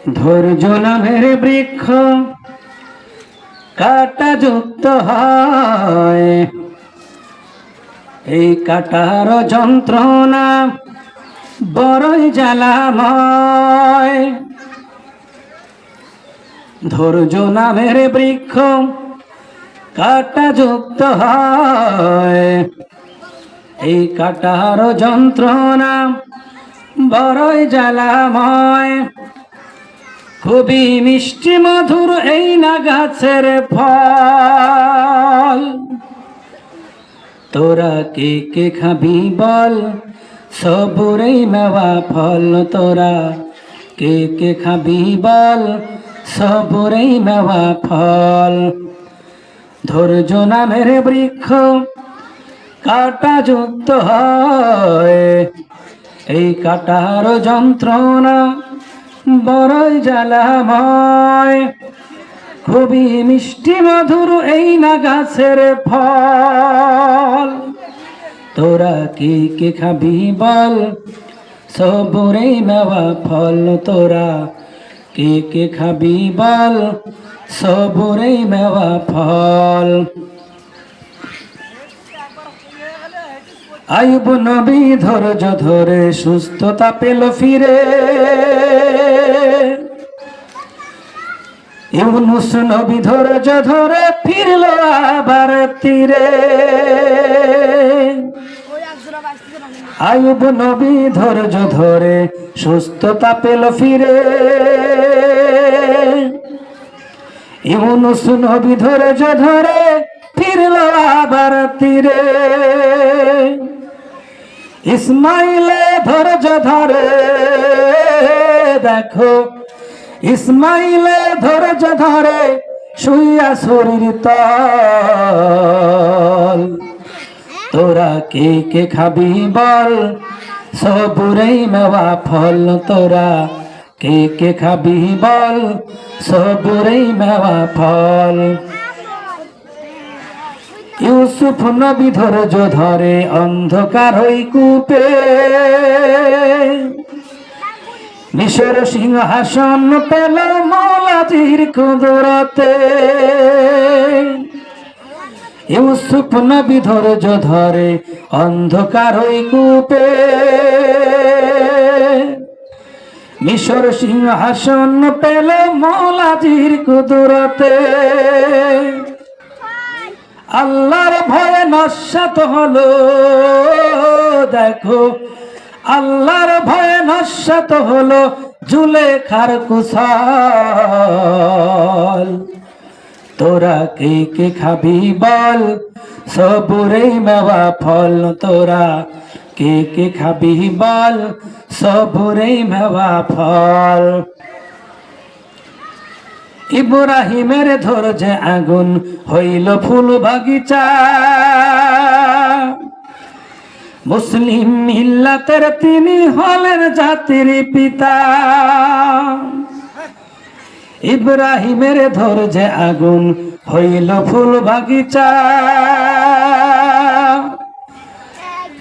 ধৈর্য নামের বৃক্ষ কাঁটা যুক্ত হয়, এই কাঁটার যন্ত্রণা বড়ই জ্বালাময়। ধৈর্য নামের বৃক্ষ কাঁটা যুক্ত হয়, এই কাঁটার যন্ত্রণা বড়ই জ্বালাময়। খুবই মিষ্টি মধুর এই না গাছের ফল, তোরা কে কে খাবি বল সবুরেই মেওয়া ফল। তোরা কে কে খাবি বল সবুরেই মেওয়া ফল। ধৈর্য নামের বৃক্ষ কাঁটা যুক্ত হয়, এই কাঁটার যন্ত্রণা বড়ই জ্বালাময়। খুবই মিষ্টি মধুর এই না গাছের ফল, তোরা কে কে খাবি বল সবুরেই মেওয়া ফল। তোরা কে কে খাবি বল সবুরেই মেওয়া ফল। আইয়ুব নবী ধৈর্য ধরে সুস্থতা পেল ফিরে, ইউনুস নবী ধৈর্য ধরে ফিরল আবার তীরে। আইয়ুব নবী ধৈর্য ধরে সুস্থতা পেল ফিরে, ইউনুস নবী ধৈর্য ধরে ফিরল আবার তীরে। ইসমাইলে ধৈর্য ধরে দেখো, ইসমাইলে ধৈর্য ধরে শুইয়া শরীর তল। তোরা কে কে খাবি বল সবুরেই মেওয়া ফল। তোরা কে কে খাবি বল সবুরেই মেওয়া ফল। ইউসুফ নবী ধৈর্য ধরে অন্ধকার ওই কূপে, মিশর সিংহাসন পেল মৌলাজির কুদরতে। ইউসুফ নবী ধৈর্য ধরে অন্ধকার ওই কূপে, মিশর সিংহাসন পেল মৌলাজির কুদরতে। আল্লাহর ভয়ে নস্যাৎ হলো দেখো, আল্লাহর ভয়ে নস্যাৎ হলো জুলেখার কুশল। তোরা কে কে খাবি বল সবুরেই মেওয়া ফল। তোরা কে কে খাবি বল সবুরেই মেওয়া ফল। ইব্রাহিমের ধৈর্যে আগুন হইল ফুল বাগিচা, মুসলিম মিল্লাতের তিনি হলেন জাতির পিতা। ইব্রাহিমের ধৈর্যে আগুন হইল ফুল বাগিচা,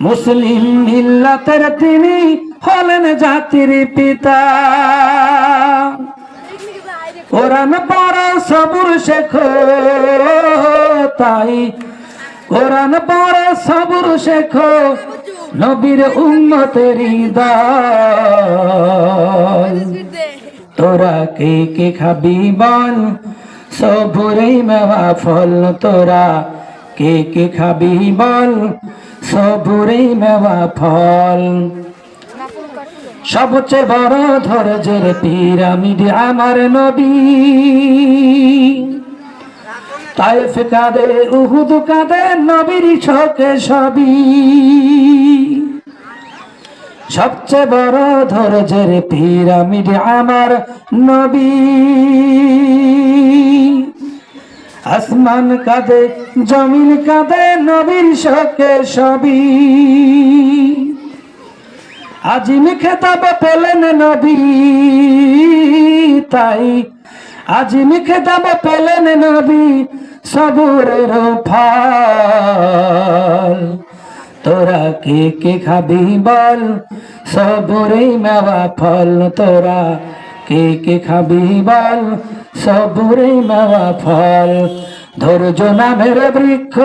মুসলিম মিল্লাতের তিনি হলেন জাতির পিতা। কোরআন পড়া সবুর শেখো তাই, কোরআন পড়া সবুর শেখো নবীর উম্মতেরই দল। তোরা কে কে খাবি বল সবুরেই মেওয়া ফল। তোরা কে কে খাবি বল সবুরেই মেওয়া ফল। সবচেয়ে বড় ধৈর্যের পিরামিড আমার নবী, তায়েফ কাঁদে উহুদ কাঁদে নবীর শোকে সবই। সবচেয়ে বড় ধৈর্যের পিরামিড আমার নবী, আসমান কাঁদে জমিন কাঁদে নবীর শোকে সবই। আজিম খেতাব পেলেন নবী তাই, আজিম খেতাব পেলেন নবী সবুরের ফল। তোরা কে কে খাবি বল সবুরেই মেওয়া ফল। তোরা কে কে খাবি বল সবুরে মেওয়া ফল। ধৈর্য নামের বৃক্ষ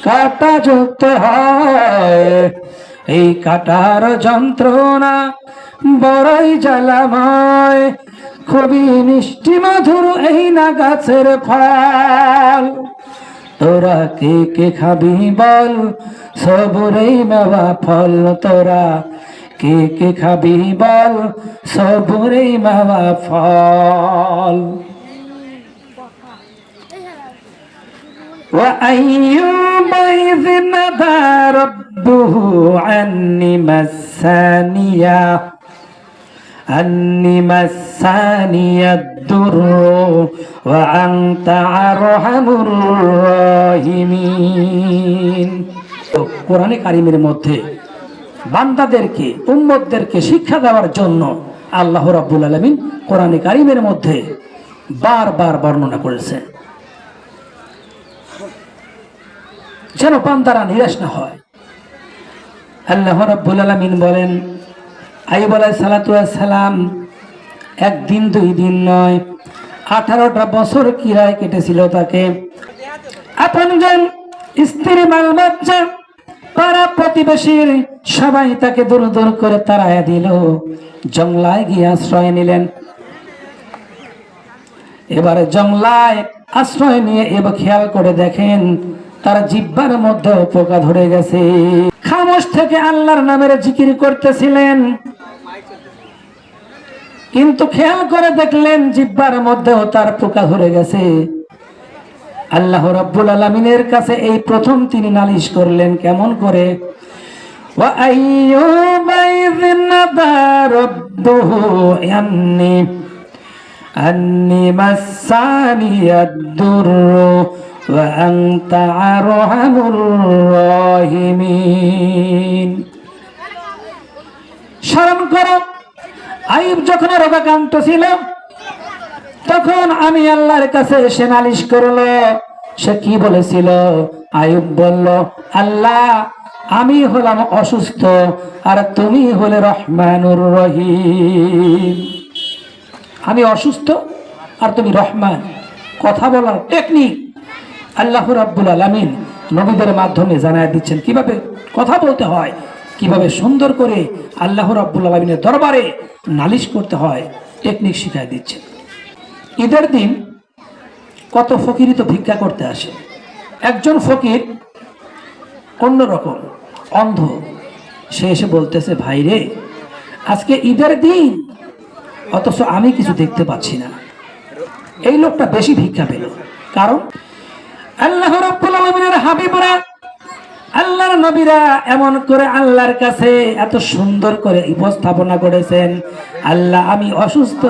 কাটা যুক্ত হয়, এই কাটার যন্ত্রণা বড়ই জ্বালাময়। খুবই মিষ্টি মধুর এই না গাছের ফল। তোরা কে কে খাবি বল সবুরে মেওয়া ফল। তোরা কে কে খাবি বল সবুরে মেওয়া ফল। وأيوب إذ نادى ربه عني مسني الضر وأنت أرحم الراحمين। কোরআনে কারিমের মধ্যে বান্দাদেরকে উম্মতদেরকে শিক্ষা দেওয়ার জন্য আল্লাহ রাব্বুল আলামিন কোরআনে কারিমের মধ্যে বারবার বর্ণনা করেছেন, যেন বান্দারা নিরাশ না হয়। আল্লাহ রাব্বুল আলামিন বলেন, আইয়ুব আলাইহিস সালাতু ওয়াস সালাম একদিন দুই দিন নয় 18টা বছর কিরায় কেটেছিল তাকে। আপনজন স্ত্রী বাল বাচ্চা পাড়া প্রতিবেশীর সবাই তাকে দূর দূর করে তাড়াইয়া দিল। জংলায় গিয়ে আশ্রয় নিলেন। এবারে জংলায় আশ্রয় নিয়ে এবার খেয়াল করে দেখেন তার জিহ্বার মধ্যে পোকা ধরে গেছে। খামোশ থেকে আল্লাহর নামের জিকির করতেছিলেন, কিন্তু খেয়াল করে দেখলেন জিহ্বার মধ্যেও তার পোকা ধরে গেছে। আল্লাহ রাব্বুল আলামিনের কাছে এই প্রথম তিনি নালিশ করলেন। কেমন করে? ওয়া আইয়ুবা ইয নাদা রাব্বুহু আন্নি মাসানিয়াদ-দুররু ওয়া আনতা আরহামুর রাহিমিন। স্মরণ করো, আইয়ুব যখন রোগাক্রান্ত ছিল তখন আমি আল্লাহর কাছে এসে নালিশ করল। সে কি বলেছিল? আইয়ুব বলল, আল্লাহ আমি হলাম অসুস্থ আর তুমি হলে রহমানুর রহিম। আমি অসুস্থ আর তুমি রহমান। কথা বলার টেকনিক আল্লাহ রাব্বুল আলামিন নবীদের মাধ্যমে জানায় দিচ্ছেন কিভাবে কথা বলতে হয়, কিভাবে সুন্দর করে আল্লাহ রাব্বুল আলামিনের দরবারে নালিশ করতে হয়, টেকনিক শিখায় দিচ্ছেন। ঈদের দিন কত ফকিরই তো ভিক্ষা করতে আসে। একজন ফকির অন্যরকম অন্ধ, সে এসে বলতেছে, ভাই রে আজকে ঈদের দিন অথচ আমি কিছু দেখতে পাচ্ছি না। এই লোকটা বেশি ভিক্ষা পেল, কারণ আল্লাহ রাব্বুল আলামিনের হাবিবরা আল্লাহর নবীরা এমন করে আল্লাহর কাছে এত সুন্দর করে উপস্থাপনা করেছেন, আল্লাহ আমি অসুস্থ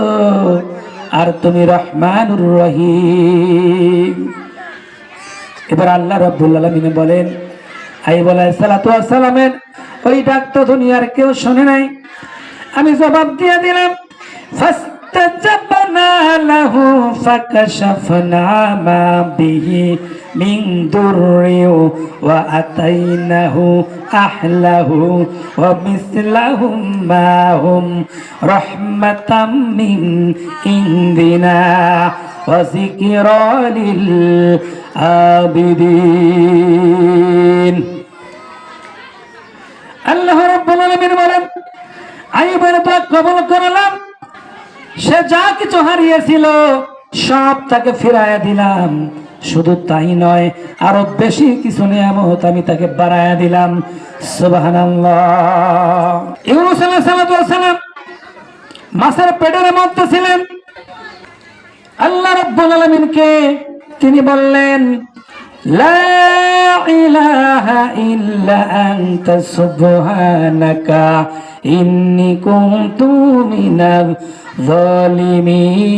আর তুমি রহমানুর রহিম। এবার আল্লাহ রাব্বুল আলামিন বলেন, আইয়ুব আলাইহিস সালাতু ওয়াস সালামের ওই ডাক তো দুনিয়ার কেউ শুনে নাই। আমি জবাব দিয়ে দিলাম, ফাস্তাজাবনা লাহু ফাকাশাফনা মা বিহি মিন দুররি ওয়া আতাইনাহু আহলাহু ওয়া মিসলাহুম মাহুম রাহমাতাম মিন ইনদিনা ওয়া যিকরা লিল আবিদিন। আল্লাহ রাব্বুল আলামিন বলেন, আইয়ুবের দোয়া কবুল করলাম। সে যা কিছু হারিয়েছিল সব তাকে ফিরাইয়া দিলাম। শুধু তাই নয়, আরো বেশি কিছু নিয়ামত আমি তাকে বাড়াইয়া দিলাম। সুবহানাল্লাহ। ইউনূস আলাইহিস সালাম মাছের পেটের মধ্যে ছিলেন। আল্লাহ রাব্বুল আলামিনকে তিনি বললেন, লা ইলাহা ইল্লা আনতা সুবহানাকা ইন্নী কুনতু মিনাল জালিমিন।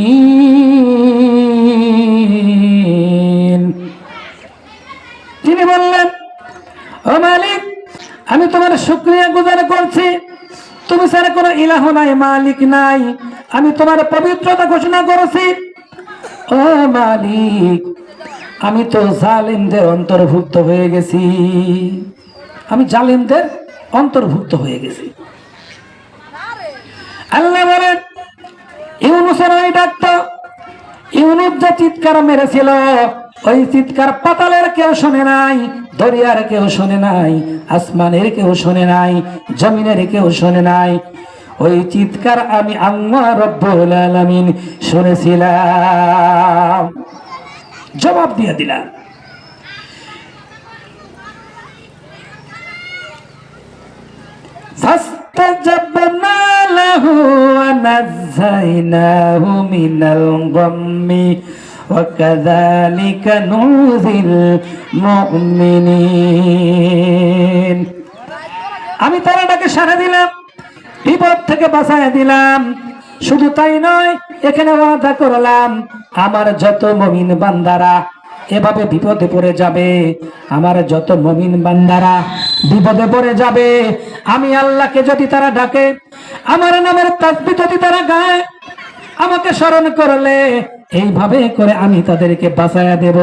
তিনি বললেন, ও মালিক আমি তোমার শুকরিয়া গুজার করছি, তুমি ছাড়া কোনো ইলাহ নাই, মালিক নাই। আমি তোমার পবিত্রতা ঘোষণা করেছি। ও মালিক আমি তো জালিমদের অন্তর্ভুক্ত হয়ে গেছি, আমি জালিমদের অন্তর্ভুক্ত হয়ে গেছি। আল্লাহ বলেন, ইউনুসের ওই ডাকটা, ইউনুস যে চিৎকার মেরেছিল, ওই চিৎকার পাতালের কেউ শোনে নাই, দরিয়ার কেউ শোনে নাই, আসমানের কেউ শোনে নাই, জমিনের কেউ শোনে নাই। ওই চিৎকার আমি আল্লাহ রব্বুল আলামিন শুনেছিলাম। জবাব দিয়ে দিলাম। فاستجبنا له ونجيناه من الغم وكذلك ننجي المؤمنين। আমি তারাটাকে সাড়া দিলাম, বিপদ থেকে বাঁচায় দিলাম। শুধু তাই নয়, এখানে ওয়াদা করলাম আমার যত মুমিন বান্দারা এভাবে বিপদে পড়ে যাবে, আমার যত মুমিন বান্দারা বিপদে পড়ে যাবে, আমি আল্লাহকে যদি তারা ডাকে, আমার নামের তাসবিহ যদি তারা গায়, আমাকে স্মরণ করলে এইভাবে করে আমি তাদেরকে বাঁচায়া দেব।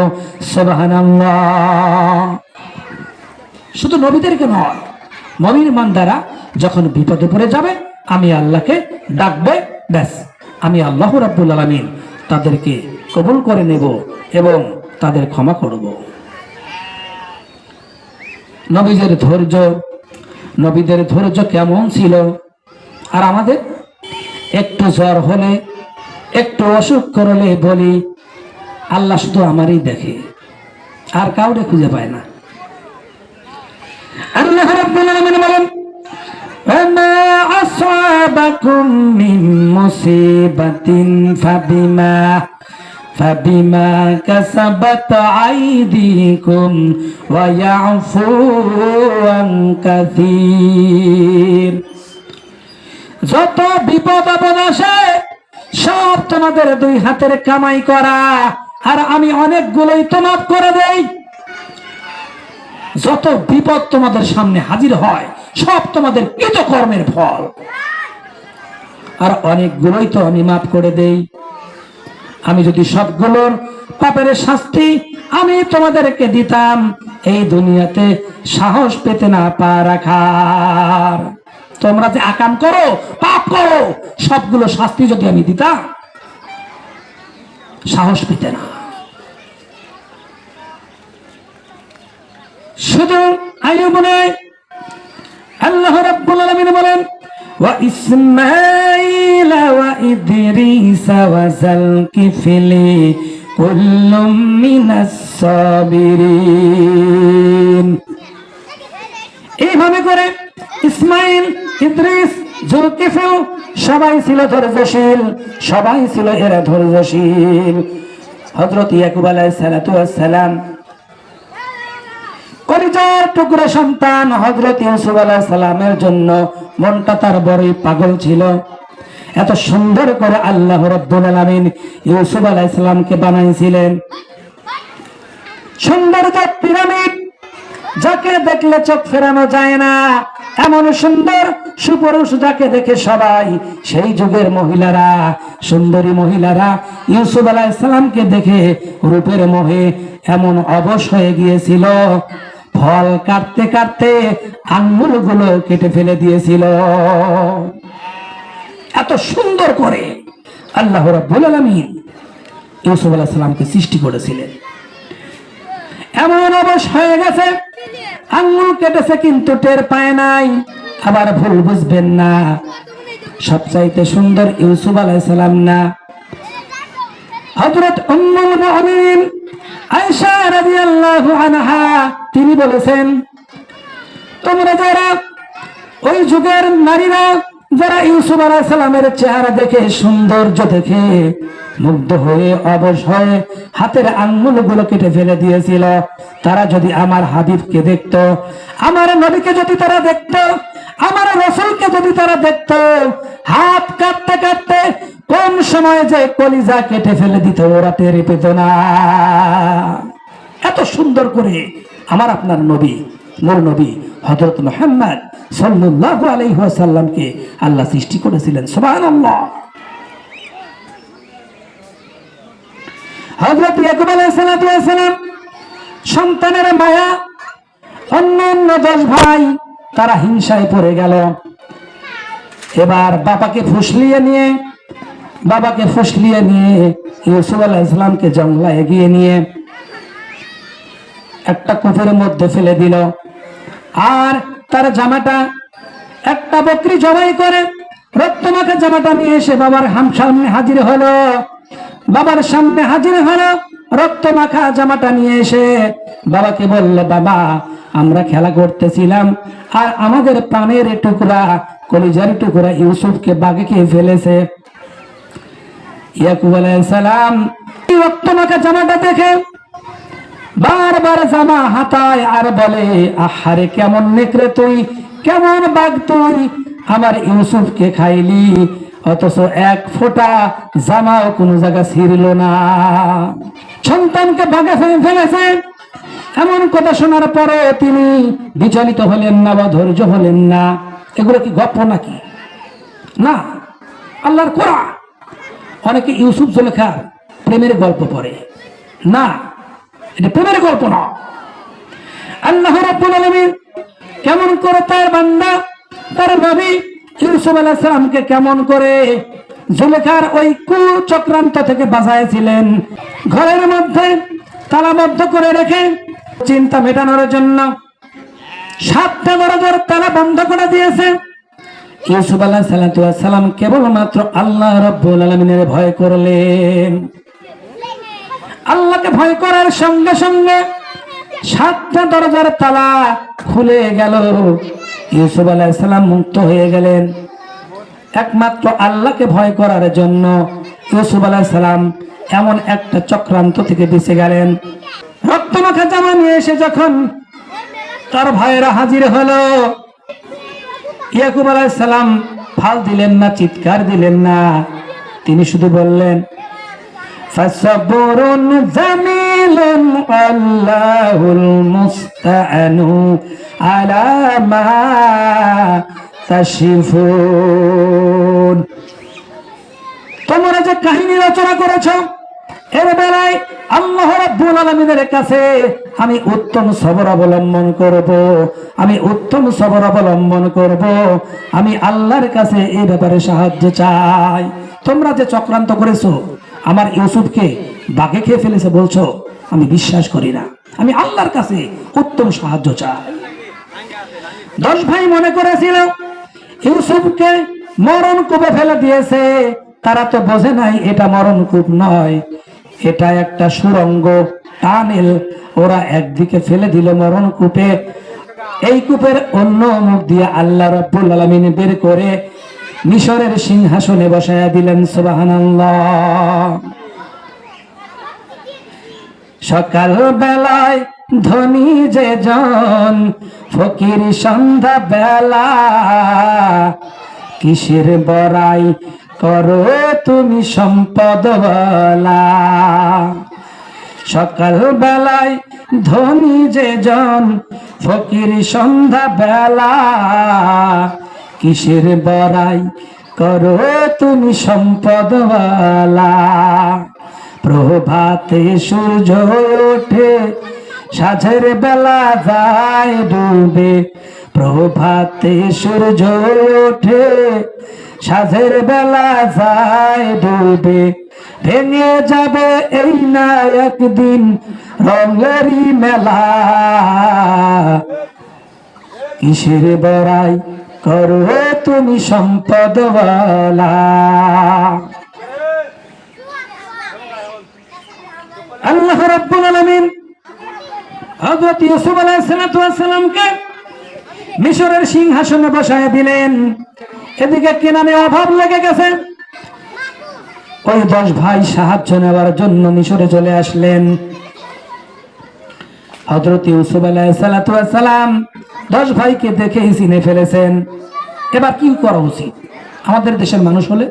সুবহানাল্লাহ। শুধু নবীদেরকে নয়, মুমিন বান্দারা যখন বিপদে পড়ে যাবে আমি আল্লাহকে ডাকবে, ব্যাস আমি আল্লাহ রাব্বুল আলামিন তাদেরকে কবুল করে নেব এবং তাদের ক্ষমা করব। নবীদের ধৈর্য কেমন ছিল! আর আমাদের একটু জ্বর হলে, একটু অসুখ করলে বলি আল্লাহ শুধু আমারই দেখে, আর কাউরে খুঁজে পায় না। আল্লাহ রাব্বুল আলামিন বলেন, ওয়ামা আসাবাকুম মিন মুসিবাতিন ফাবিমা কাসাবাত আইদিকুম ওয়া ইয়াফু আন কাসীর। যত বিপদ আপদ আসে সব তোমাদের দুই হাতের কামাই করা, আর আমি অনেকগুলোই তো মাফ করে দেই। যত বিপদ তোমাদের সামনে হাজির হয় সব তোমাদের কৃতকর্মের ফল, আর অনেকগুলোই তো আমি মাফ করে দেই। আমি যদি সবগুলোর পাপের শাস্তি আমি তোমাদেরকে দিতাম, এই দুনিয়াতে সাহস পেতে না পা রাখার। তোমরা যে আকাম করো, পাপ করো, সবগুলো শাস্তি যদি আমি দিতাম, সাহস পেতে না। শুধু আইয়ুব নয়, আল্লাহ রাব্বুল আলামিন বলেন, ওয়া ইসমাঈল ওয়া ইদরিস ওয়া যালকিফলি কুল্লুম মিনাস সাবিরিন। এইভাবে করে ইসমাঈল, ইদ্রিস, যুলকিফল সবাই ছিল ধৈর্যশীল, সবাই ছিল এরা ধৈর্যশীল। হযরত ইয়াকুব আলাইহিস সালাতু ওয়াস সালাম, কলিজার টুকরো সন্তান হযরত ইউসুফ আলাইহিস সালামের জন্য মনটা তার বড়ই পাগল ছিল। এত সুন্দর করে আল্লাহ রাব্বুল আলামিন ইউসুফ আলাইহিস সালামকে বানাইছিলেন। সুন্দর এক পিরামিড, যাকে দেখলে চোখ ফেরানো যায় না, এমন সুন্দর সুপুরুষ যাকে দেখে সবাই, সেই যুগের মহিলারা, সুন্দরী মহিলারা ইউসুফ আলাইহিস সালামকে দেখে রূপের মোহে এমন অবশ হয়ে গিয়েছিল, ফল কাটতে কাটতে আঙ্গুলগুলো কেটে ফেলে দিয়েছিল। এত সুন্দর করে আল্লাহ রাব্বুল আলামিন ইউসুফ আলাইহিস সালামকে সৃষ্টি করেছিলেন। এমন অবশ হয়ে গেছে, আঙ্গুল কেটেছে কিন্তু টের পায় নাই। আবার ভুল বুঝবেন না, সবচাইতে সুন্দর ইউসুফ আলাইহিস সালাম না, হযরত উম্মুল মুমিনিন আয়েশা রাদিয়াল্লাহু আনহা, তিনি বলেছেন, তোমরা যারা ওই যুগের নারীরা যারা ইউসুফ আলাইহিস সালামের চেহারা দেখে, সৌন্দর্য দেখে মুগ্ধ হয়ে অবশ হয়ে হাতের আঙ্গুলগুলো কেটে ফেলে দিয়েছিল, তারা যদি আমার হাবিবকে দেখত, আমার নবীকে যদি তারা দেখত, আমার রাসূলকে যদি তারা দেখত, হাত কাটতে কাটতে কোন সময় যে কলিজা কেটে ফেলে দিত ওরা টের পেত না। এত সুন্দর করে আমার আপনার নবী, নূর নবী হযরত মুহাম্মদ সাল্লাল্লাহু আলাইহি ওয়াসাল্লামকে আল্লাহ সৃষ্টি করেছিলেন। সুবহানাল্লাহ। হযরত ইয়াকুব আলাইহিস সালাম সন্তানের মায়া, অন্যান্য 10 ভাই তারা হিংসায় পড়ে গেল। এবার বাবাকে ফুসলিয়ে নিয়ে বাবাকে ফুসলিয়ে নিয়ে ইউসুফ আলাইহিস সালামকে জঙ্গলায় এগিয়ে নিয়ে একটা কূপের মধ্যে ফেলে দিল। আর তার জামাটা একটা বকরি জবাই করে রক্তমাখা জামাটা নিয়ে এসে বাবার সামনে হাজির হলো। বাবার সামনে হাজির হলো রক্তমাখা জামাটা নিয়ে এসে বাবাকে বলল, বাবা আমরা খেলা করতেছিলাম আর আমাদের প্রাণের টুকরা কলিজার টুকরা ইউসুফকে বাঘে খেয়ে ফেলেছে। ইয়াকুব আলাইহিস সালাম রক্তমাখা জামাটা দেখে বারবার জামা হাতায় আর বলে, আহারে কেমন নেকড়ে তুই, কেমন বাঘ তুই, আমার ইউসুফকে খাইলি, অথচ এক ফোঁটা জামাও কোনো জায়গা ছিঁড়ল না। সন্তানকে বাঘে ফেলেছে এমন কথা শোনার পরে তিনি বিচলিত হলেন না বা ধৈর্য হলেন না। এগুলো কি গল্প নাকি? না, আল্লাহর কোরআন। অনেকে ইউসুফ জুলেখার প্রেমের গল্প পড়ে, না এটা প্রেমের গল্প না। আল্লাহ রাব্বুল আলামিন কেমন করে তার বান্দা তার নবী ইউসুফ আলাইহিস সালামকে কেমন করে জুলেখার ওই কুচক্রান্ত থেকে বাঁচাইছিলেন, ঘরের মধ্যে তালাবদ্ধ করে রেখে চিন্তা মেটানোর জন্য 7টা দরজার তালা বন্ধ করে দিয়েছে। ইউসুফ আলাইহিস সালাম কেবলমাত্র আল্লাহ রাব্বুল আলামিনের ভয় করলেন। আল্লাহকে ভয় করার সঙ্গে সঙ্গে 7টা দরজার তালা খুলে গেল। ইউসুফ আলাইহিস সালাম মুক্ত হয়ে গেলেন। একমাত্র আল্লাহকে ভয় করার জন্য ইউসুফ আলাইহিস সালাম এমন একটা চক্রান্ত থেকে বেঁচে গেলেন। রক্তমাখা জামা নিয়ে এসে যখন তার ভাইয়েরা হাজির হলো, ইয়াকুব আলাইহিস সালাম ফাল দিলেন না, চিৎকার দিলেন না, তিনি শুধু বললেন, ফাসাবরুন জামিলুন আল্লাহুল মুস্তাআনু আলা মা তাশিফুন। তোমরা যে কাহিনী রচনা করেছ এর বেলায় আল্লাহ রাব্বুল আলামিনের কাছে আমি উত্তম সবর অবলম্বন করব, আমি উত্তম সবর অবলম্বন করব, আমি আল্লাহর কাছে এই ব্যাপারে সাহায্য চাই। তোমরা যে চক্রান্ত করেছো আমার ইউসুফকে বাঘে খেয়ে ফেলেছে বলছো, আমি বিশ্বাস করি না, আমি আল্লাহর কাছে উত্তম সাহায্য চাই। 10 ভাই মনে করেছিল ইউসুফকে মরণ কূপে ফেলে দিয়েছে, তারা তো বোঝে নাই এটা মরণ কূপ নয়, এটা একটা সুড়ঙ্গ টানেল। ওরা একদিকে ফেলে দিল মরণ কূপে, এই কূপের অন্য মুখ দিয়ে আল্লাহ রাব্বুল আলামিন বের করে মিশরের সিংহাসনে বসায়া দিলেন। সুবহানাল্লাহ। সকাল বেলায় ধনী যে জন, ফকির সন্ধ্যা বেলা, কিসের বড়াই করো তুমি সম্পদওয়ালা। সকাল বেলায় ধনী যে জন, ফকির সন্ধ্যা বেলা, কিসের বড়াই করো তুমি সম্পদওয়ালা। প্রভাতে সূর্য ওঠে, সাঁঝের বেলা যায় ডুবে, প্রভাতে সূর্য ওঠে, সাঁঝের বেলা যায় ডুবে, ভেঙে যাবে এই না একদিন রঙেরই মেলা। কিসের বড়াই করো তুমি সম্পদওয়ালা। আল্লাহ রাব্বুল আলামিন হযরত ইউসুফ আলাইহিস সালামকে মিশরের সিংহাসনে বসায় দিলেন। এদিকে কেনানে অভাব লেগে গেছে। ওই 10 ভাই সাহায্য নেওয়ার জন্য মিশরে চলে আসলেন। হযরত ইউসুফ আলাইহিস সালাম 10 ভাইকে দেখেই চিনে ফেলেছেন। এবার কি করা উচিত? আমাদের দেশের মানুষ হলে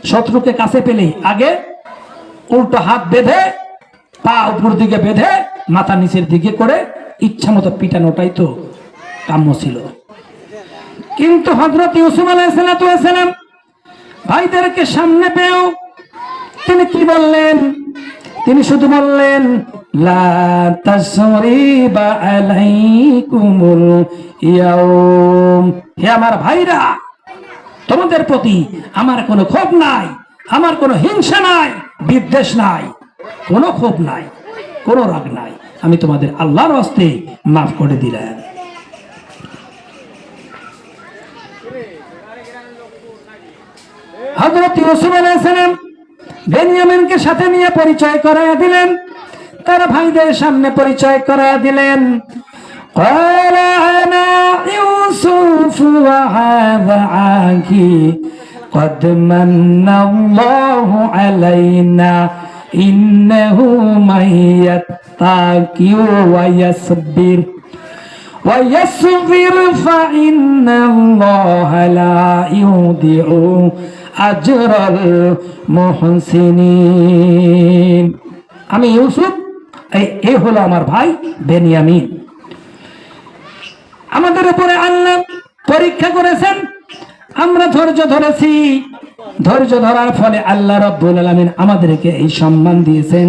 শত্রুকে কাছে পেলেই আগে উল্টো হাত বেঁধে, পা উপর দিকে বেঁধে, মাথা নিচের দিকে করে ইচ্ছা মতো পিটানোটাই তো কাম্য ছিল। কিন্তু হযরত ইউসুফ আলাইহিস সালাম ভাইদেরকে সামনে পেয়েও তিনি কি বললেন? তিনি শুধু বললেন, লা তাসরিবা আলাইকুমুল ইয়াউম। হে আমার ভাইরা, তোমাদের প্রতি আমার কোনো ক্ষোভ নাই, আমার কোনো হিংসা নাই, বিদ্বেষ নাই, কোনো ক্ষোভ নাই, কোনো রাগ নাই, আমি তোমাদের আল্লাহর হস্তে মাফ করে দিলাম। হযরত ইউসুফ আলাইহিস সালাম বেনিয়ামিনকে সাথে নিয়ে পরিচয় করায়া দিলেন, তার ভাইদের সামনে পরিচয় করায়া দিলেন। قال أنا يوسف وهذا أخي قد من الله علينا إنه من يتقي ويصبر فإن الله لا يضيع أجر المحسنين। আমি ইউসুফ, এই হলো আমার ভাই বেনিয়ামিন। আমাদের উপরে আল্লাহ পরীক্ষা করেছেন, আমরা ধৈর্য ধরেছি, ধৈর্য ধরার ফলে আল্লাহ রাব্বুল আলামিন আমাদেরকে এই সম্মান দিয়েছেন।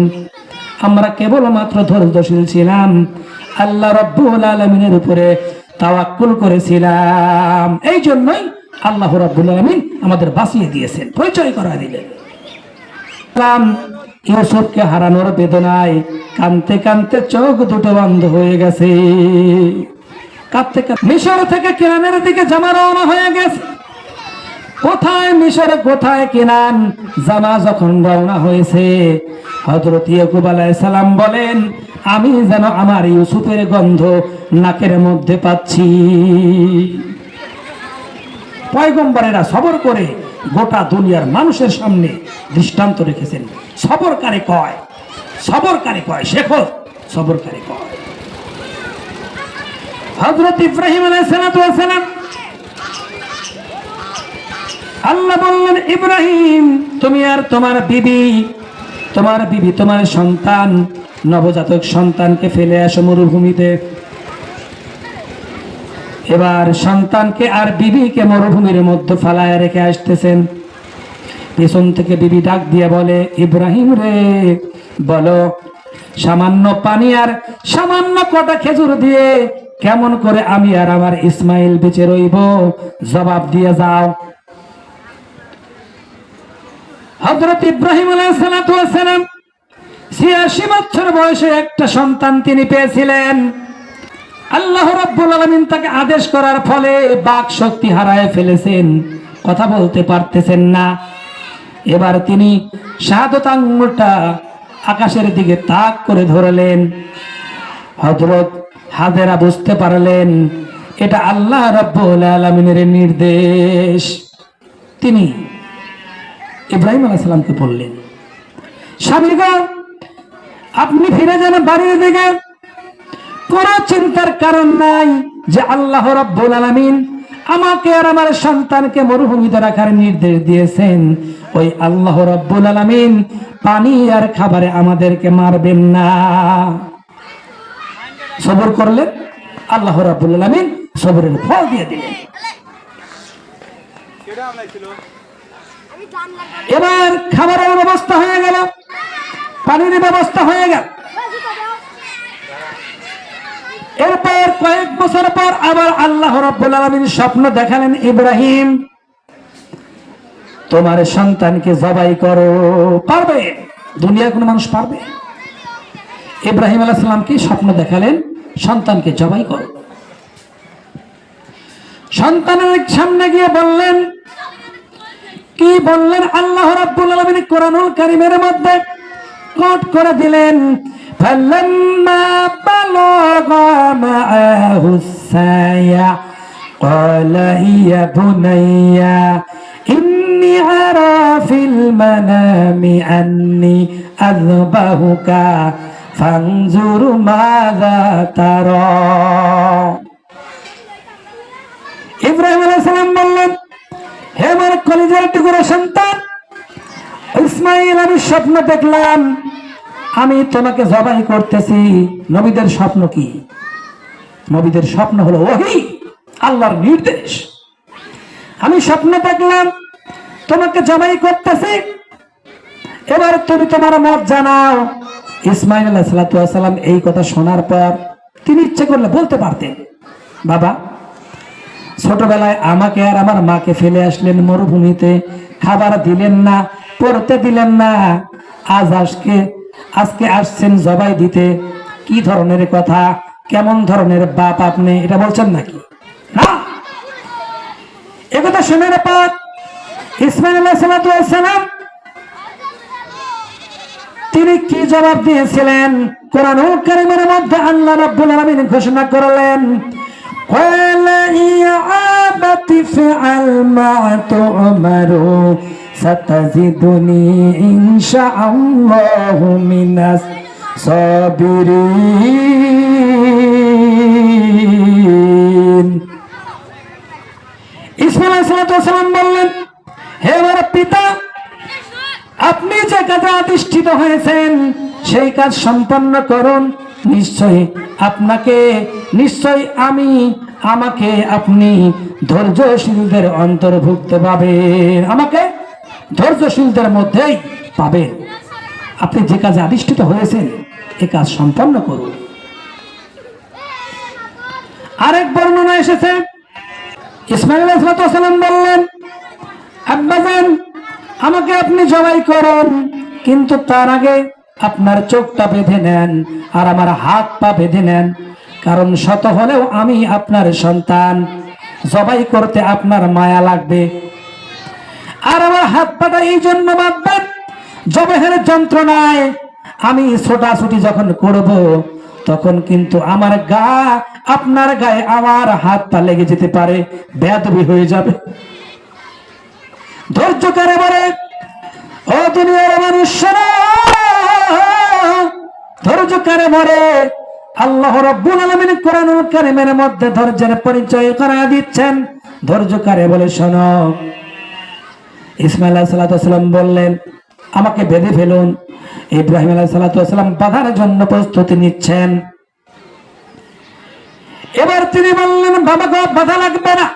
আমরা কেবলমাত্র ধৈর্যশীল ছিলাম, আল্লাহ রাব্বুল আলামিনের উপরে তাওয়াক্কুল করেছিলাম, এই জন্যই আল্লাহ রাব্বুল আলামিন আমাদের বাঁচিয়ে দিয়েছেন, পরিচয় করা দিলেন। ইউসুফকে হারানোর বেদনায় কাঁদতে কাঁদতে চোখ দুটো বন্ধ হয়ে গেছে। কাঁদতে কাঁদতে মিশর থেকে কেনানের দিকে জামা রওনা হয়ে গেছে। কোথায় মিশর, কোথায় কেনান, জামা যখন রওনা হয়েছে, হযরত ইয়াকুব আলাইহিস সালাম বলেন, আমি যেন আমার ইউসুফের গন্ধ নাকের মধ্যে পাচ্ছি। পয়গম্বরেরা সবর করে গোটা দুনিয়ার মানুষের সামনে দৃষ্টান্ত রেখেছেন। সবরকারী কয়, সবরকারী কয়, শেখো সবরকারী কয়। হযরত ইব্রাহিম আলাইহিস সালাম, আল্লাহ বললেন, ইব্রাহিম তুমি আর তোমার বিবি, তোমার সন্তান, নবজাতক সন্তানকে ফেলে আসো মরুভূমিতে। এবার সন্তানকে আর বিবিকে মরুভূমির মধ্যে ফালায় রেখে আসতেছেন। পেছন থেকে বিবি ডাক দিয়ে বলে, ইব্রাহিম রে, বলো সামান্য পানি আর সামান্য কটা খেজুর দিয়ে কেমন করে আমি আর আমার ইসমাইল বেঁচে রইব, জবাব দিয়ে যাও। হযরত ইব্রাহিম আলাইহিস সালাম ৮৬ বছর বয়সে একটা সন্তান তিনি পেয়েছিলেন। আল্লাহ রাব্বুল আলামিন তাকে আদেশ করার ফলে বাক শক্তি হারায় ফেলেছেন, কথা বলতে পারতেছেন না। এবার তিনি শাহাদাত আঙ্গুলটা আকাশের দিকে তাক করে ধরলেন। হযরত হাজেরা বুঝতে পারলেন এটা আল্লাহ রাব্বুল আলামিনের নির্দেশ। তিনি ইব্রাহিম আলাইহিস সালামকে বললেন, স্বামীগণ আপনি ফিরে যান বাড়ির দিকে, কোনো চিন্তার কারণ নাই যে আল্লাহ রাব্বুল আলামিন আমাকে আর আমার সন্তানকে মরুভূমিতে রাখার নির্দেশ দিয়েছেন। ওই আল্লাহ রাব্বুল আলামিন পানি আর খাবারে আমাদেরকে মারবেন না। সবর করলে আল্লাহ রাব্বুল আলামিন সবরের ফল দিয়ে দিলেন। এবার খাবারের ব্যবস্থা হয়ে গেল, পানির ব্যবস্থা হয়ে গেল। এরপর কয়েক বছর পর আবার আল্লাহ রাব্বুল আলামিন স্বপ্ন দেখালেন, ইব্রাহিম তোমার সন্তানকে জবাই করো। পারবে? দুনিয়ার কোন মানুষ পারবে? ইব্রাহিম আলাইহিস সালাম কি স্বপ্ন দেখালেন, সন্তানকে জবাই করো। সন্তানের সামনে গিয়ে বললেন, কি বললেন? আল্লাহ রাব্বুল আলামিন কোরআনুল কারীমের মধ্যে কোট করে দিলেন, فلما بلغ معه السعي قال يا بني إني أرى في المنام أني أذبحك فانظر ماذا ترى। ইব্রাহিম আলাইহিস সালাম বললেন, হে আমার কলিজার টুকরা সন্তান ইসমাইল, আমি স্বপ্ন দেখলাম আমি তোমাকে জবাই করতেছি। নবীদের স্বপ্ন কি? নবীদের স্বপ্ন হলো ওহী, আল্লাহর নির্দেশ। আমি স্বপ্ন দেখলাম তোমাকে জবাই করতেছি, এবার তুমি তোমার মত জানাও। ইসমাইল আলাইহিস সালাম এই কথা শোনার পর তিনি ইচ্ছে করলে বলতে পারতেন, বাবা ছোটবেলায় আমাকে আর আমার মাকে ফেলে আসলেন মরুভূমিতে, খাবার দিলেন না, পড়তে দিলেন না, আজকে আসছেন জবাই দিতে। কি ধরনের কথা, কেমন ধরনের বাপ আপনি, এটা বলছেন নাকি? না, একথা শুনে পাক ইসমাঈল আলাইহিস সালাম তিনি কি জবাব দিয়েছিলেন? কোরআনুল কারীমের মধ্যে আল্লাহ রাব্বুল আলামিন ঘোষণা করলেন, ক্বালা ইয়া আবাতি ফআল মা তু'মারু সাতাজিদুনি ইনশাআল্লাহু মিনাস সাবিরিন। ইসমাঈল আলাইহিস সালাম বললেন, হে আমার পিতা, আপনি যে কাজে অধিষ্ঠিত হয়েছেন সেই কাজ সম্পন্ন করুন। আমাকে আপনি ধৈর্যশীলদের অন্তর্ভুক্ত পাবেন, আমাকে ধৈর্যশীলদের মধ্যেই পাবেন। আপনি যে কাজে অধিষ্ঠিত হয়েছেন এই কাজ সম্পন্ন করুন। আরেক বর্ণনা এসেছে, ইসমাঈল আলাইহিস সালাম বললেন, আব্বাজান, আমাকে আপনি জবাই করুন, কিন্তু তার আগে আপনার চোখটা বেঁধে নেন আর আমার হাত পা বেঁধে নেন, কারণ শত হলেও আমি আপনার সন্তান, জবাই করতে আপনার মায়া লাগবে। আর আমার হাত পাটা এই জন্য বাঁধবেন, জবাইয়ের যন্ত্রণায় আমি ছোটাছুটি যখন করব তখন কিন্তু আমার আপনার গায়ে আমার হাত পা লেগে যেতে পারে, বেয়াদবি হয়ে যাবে। ধৈর্য করে বলে, ও দুনিয়ার মানুষরা, ধৈর্য করে বলে, আল্লাহ রাব্বুল আলামিন কোরআনুল কারীমের মধ্যে ধৈর্যের পরিচয় করা দিচ্ছেন। ধৈর্য করে বলে, শোনো, ইসমাঈল আলাইহিস সালাম বললেন, আমাকে বেঁধে ফেলুন। ইব্রাহিম আলাইহিস সালাম বাঁধার জন্য প্রস্তুতি নিচ্ছেন। এবার তিনি বললেন, বাবা গো, বাধা লাগবে না।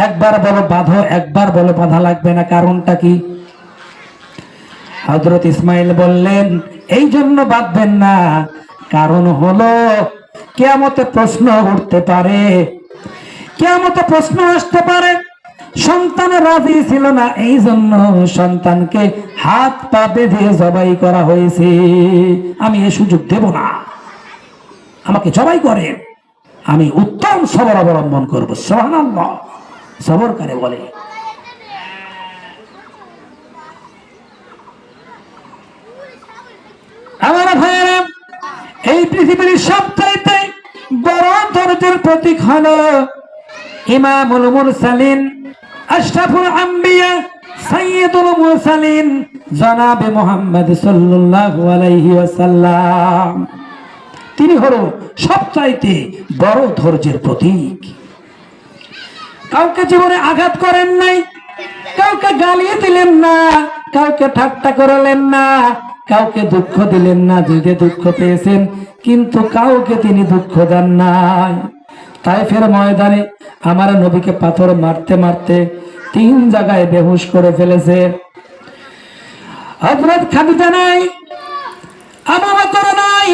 একবার বলো বাঁধো, একবার বলো বাধা লাগবে না, কারণটা কি? হযরত ইসমাঈল বললেন, এই জন্য বাঁধবেন না, কারণ হলো কিয়ামতে প্রশ্ন উঠতে পারে, কিয়ামতে প্রশ্ন আসতে পারে। সন্তান রাজি ছিল না, এই জন্য সন্তানকে হাত পা বেঁধে জবাই করা হয়েছে। আমি এই সুযোগ দেব না, আমাকে জবাই করে আমি উত্তম সবর অবলম্বন করবো। সুবহানাল্লাহ, সবর করে বলে। আমার ভাইয়েরা, এই পৃথিবীর সবচাইতে বড় ধৈর্যের প্রতীক হলো ইমামুল মুরসালিন, আশরাফুল আম্বিয়া, সাইয়্যিদুল মুরসালিন, জনাবে মুহাম্মদ সাল্লাল্লাহু আলাইহি ওয়াসাল্লাম। তিনি হলো সবচাইতে বড় ধৈর্যের প্রতীক। কাউকে জীবনে আঘাত করেন নাই, কাউকে গালিয়ে দিলেন না, কাউকে ঠাট্টা করলেন না, কাউকে দুঃখ দিলেন না, যে দুঃখ পেয়েছেন, কিন্তু কাউকে তিনি দুঃখ দেন নাই। তায়েফের ময়দানে আমার নবীকে পাথর মারতে মারতে 3 জায়গায় বেহুশ করে ফেলেছে। হযরত খাদিজা নাই, আবু বকর নাই,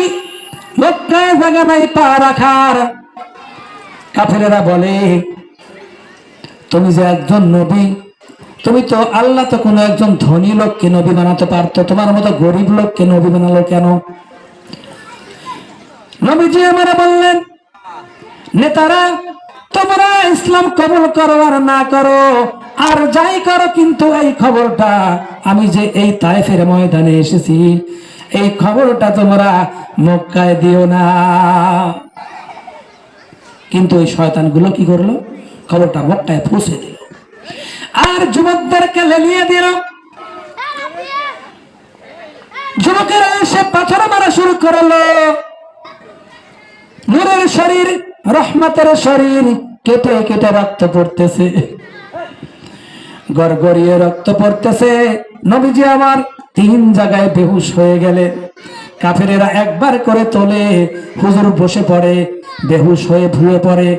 মক্কায় জায়গা নাই পা রাখার। কাফেরেরা বলে, তুমি যে একজন নবী, তুমি তো আল্লাহ তো কোনো একজন ধনী লোককে নবী বানাতে পারতো, তোমার মতো গরিব লোককে নবী বানালো কেন? নবীজি আমারা বললেন, নেতারা, তোমরা ইসলাম কবুল করো আর না করো আর যাই করো, কিন্তু এই খবরটা, আমি যে এই তায়েফের ময়দানে এসেছি, এই খবরটা তোমরা মক্কায় দিও না। কিন্তু ওই শয়তানগুলো কি করলো? খবরটা মক্কায় পৌঁছে দিল আর যুবকদেরকে লেলিয়ে দিল। যুবকেরা এসে পাথর মারা শুরু করলো। নূরের শরীর, রহমতের শরীর কেটে কেটে রক্ত পড়তেছে, গড়গড়িয়ে রক্ত পড়তেছে। নবীজি আমার 3 জায়গায় বেহুশ হয়ে গেলেন। কাফেরেরা একবার করে তোলে, হুজুর বসে পড়ে, বেহুশ হয়ে ভুয়ে পড়ে।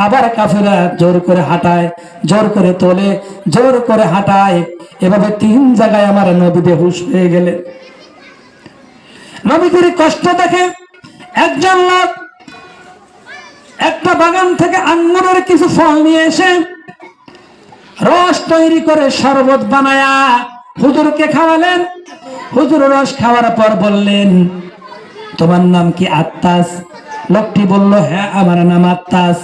আবার কাফেরা জোর করে হাঁটায়, জোর করে তোলে, জোর করে হাঁটায়। এভাবে 3 জায়গায় আমার নবী বেহুশ হয়ে গেলেন। নবীজির কষ্ট দেখে একজন লোক একটা বাগান থেকে আঙ্গুরের কিছু ফল নিয়ে এসে রস তৈরি করে শরবত বানায়া হুজুরকে খাওয়ালেন। হুজুর রস খাওয়ার পর বললেন, তোমার নাম কি আত্তাস? লোকটি বলল, হ্যাঁ আমার নাম আত্তাস।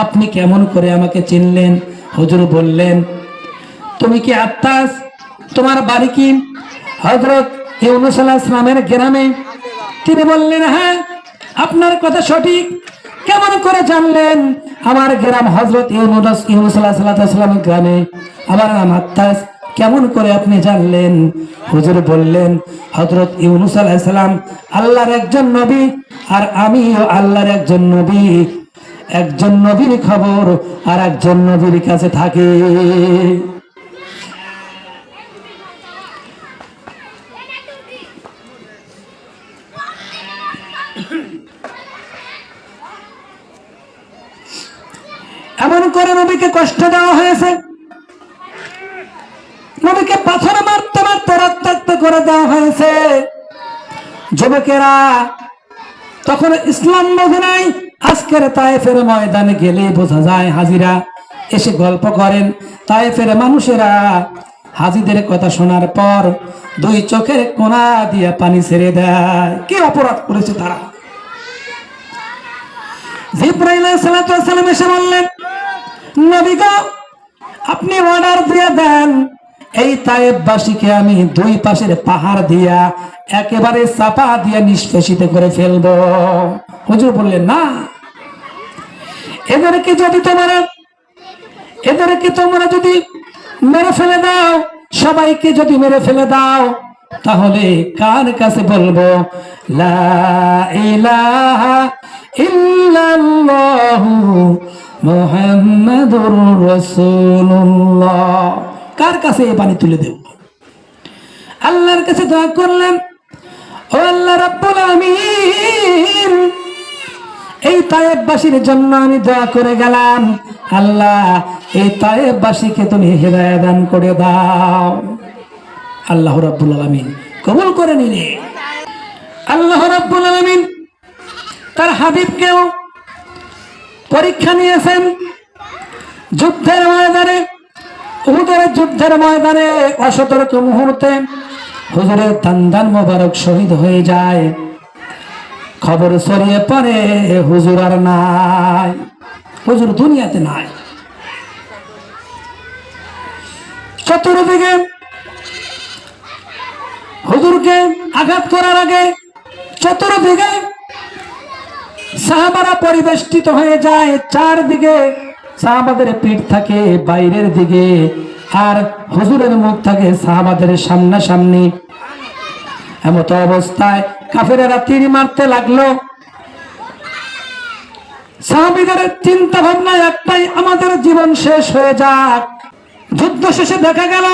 আপনি কেমন করে আমাকে চিনলেন? হুজুর বললেন, তুমি কি আত্তাস? তোমার বাড়ি কি হযরত ইউনূস আলাইহিস সালামের গ্রামে? তিনি বললেন, হ্যাঁ আপনার কথা সঠিক। কেমন করে জানলেন আমার গ্রাম হযরত ইউনূস আলাইহিস সালামের গ্রামে? আমার নাম আত্তাস, কেমন করে আপনি জানলেন? হুজুর বললেন, হযরত ইউনূস আলাইহিস সালাম আল্লাহর একজন নবী, আর আমিও আল্লাহর একজন নবী। একজন নবীর খবর আর একজন নবীর কাছে থাকে। এমন করে নবীকে কষ্ট দেওয়া হয়েছে, নবীকে পাথর মারতে মারতে রক্তাক্ত করে দেওয়া হয়েছে। যুবকেরা তখন ইসলাম বোঝে নাই। আজকের তায়েফের ময়দানে গেলে বোঝা যায়, হাজিরা এসে গল্প করেন, তায়েফের মানুষেরা হাজিদের কথা শোনার পর দুই চোখের কোনা দিয়ে পানি ছেড়ে দেয়। কি অপরাধ করেছে তারা? জিবরাইল আলাইহিস সালাম এসে বললেন, নবী গো, আপনি অর্ডার দিয়ে দেন, এই তায়েফবাসীকে আমি দুই পাশের পাহাড় দিয়া একেবারে চাপা দিয়ে নিষ্পেষিত করে ফেলবো। হুজুর বললেন, না, এদেরকে তোমরা যদি মেরে ফেলে দাও, সবাইকে যদি মেরে ফেলে দাও, তাহলে কার কাছে বলবো লা ইলাহা ইল্লাল্লাহু মুহাম্মাদুর রাসূলুল্লাহ? কার কাছে এই পানি তুলে দেব? আল্লাহর কাছে দোয়া করলেন, ও আল্লাহ রাব্বুল আলামিন, এই তায়েফবাসীর জন্য আমি দোয়া করে গেলাম, আল্লাহ এই তায়েফবাসীকে তুমি হিদায়াত দান করে দাও। আল্লাহ রাব্বুল আলামিন কবুল করে নিলেন। আল্লাহ রাব্বুল আলামিন তার হাবিবকেও পরীক্ষা নিয়েছেন। যুদ্ধের ময়দানে, উহুদের যুদ্ধের ময়দানে অসতর্ক মুহূর্তে হুজুরের দান মোবারক শহীদ হয়ে যায়। খবর ছড়িয়ে পড়ে হুজুর আর নাই, হুজুর দুনিয়াতে নাই। চতুর্দিকে হুজুরকে আঘাত করার আগে চতুর্দিকে সাহাবারা পরিবেষ্টিত হয়ে যায়। চারদিকে সাহাবাদের পিঠ থাকে বাইরের দিকে, আর হুজুরের মুখ থাকে সাহাবাদের সামনাসামনি। এমত অবস্থায় কাফেরেরা তীর মারতে লাগলো। সাহাবীদের চিন্তা ভাবনা একটাই, আমাদের জীবন শেষ হয়ে যাক। যুদ্ধ শেষে দেখা গেল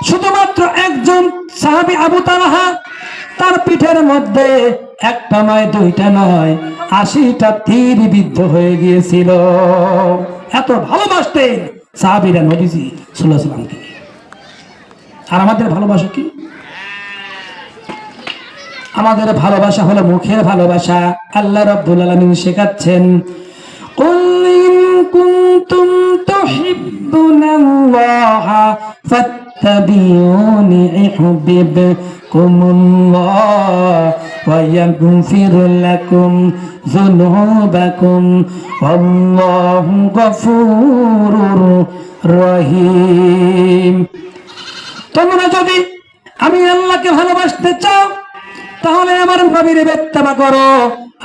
শুধুমাত্র একজন সাহাবী আবু তালহা, তার পিঠের মধ্যে একটা নয়, দুইটা নয়, 80টা তীর বিদ্ধ হয়ে গিয়েছিল। এত ভালোবাসতেন সাহাবীরা নবীজি সাল্লাল্লাহু আলাইহি ওয়াসাল্লামকে। আর আমাদের ভালোবাসা কি? আমাদের ভালোবাসা হলো মুখের ভালোবাসা। আল্লাহ রাব্বুল আলামিন শেখাচ্ছেন, কুল ইন কুনতুম তুহিব্বুনাল্লাহা ফাত্তাবিউনি ইউহিব্বুকুমুল্লাহ ওয়া ইয়াগফির লাকুম যুনুবাকুম ওয়াল্লাহু গফুরুর রহিম। তোমরা যদি আমি আল্লাহকে ভালোবাসতে চাও, তাহলে আমার নবীর ইত্তেবা করো,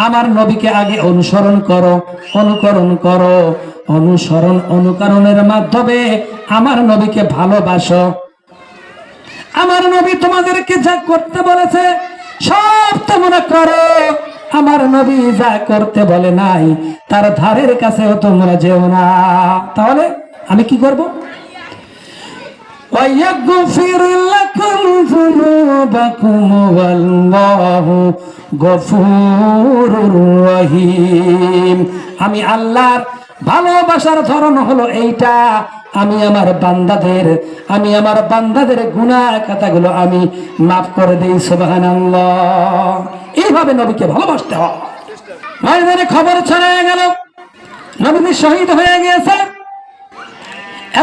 আমার নবীকে আগে অনুসরণ করো, অনুকরণ করো। অনুকরণের মাধ্যমে আমার নবীকে ভালোবাসো। আমার নবী তোমাদেরকে যা করতে বলেছে সব তোমরা করো। আমার নবী যা করতে বলে নাই তার ধারের কাছেও তোমরা যেও না। তাহলে আমি কি করব? وَيَغْفِرْ لَكُمْ ذُنُوبَكُمْ وَاللَّهُ غَفُورٌ رَّحِيمٌ। আমি আল্লাহর ভালোবাসার ধরন হলো এইটা, আমি আমার বান্দাদের গুনাহ খাতাগুলো আমি মাফ করে দেই। সুবহানাল্লাহ। এইভাবে নবীকে ভালোবাসতে হয়। ময়দানে খবর ছড়িয়ে গেল নবী শহীদ হয়ে গিয়েছে।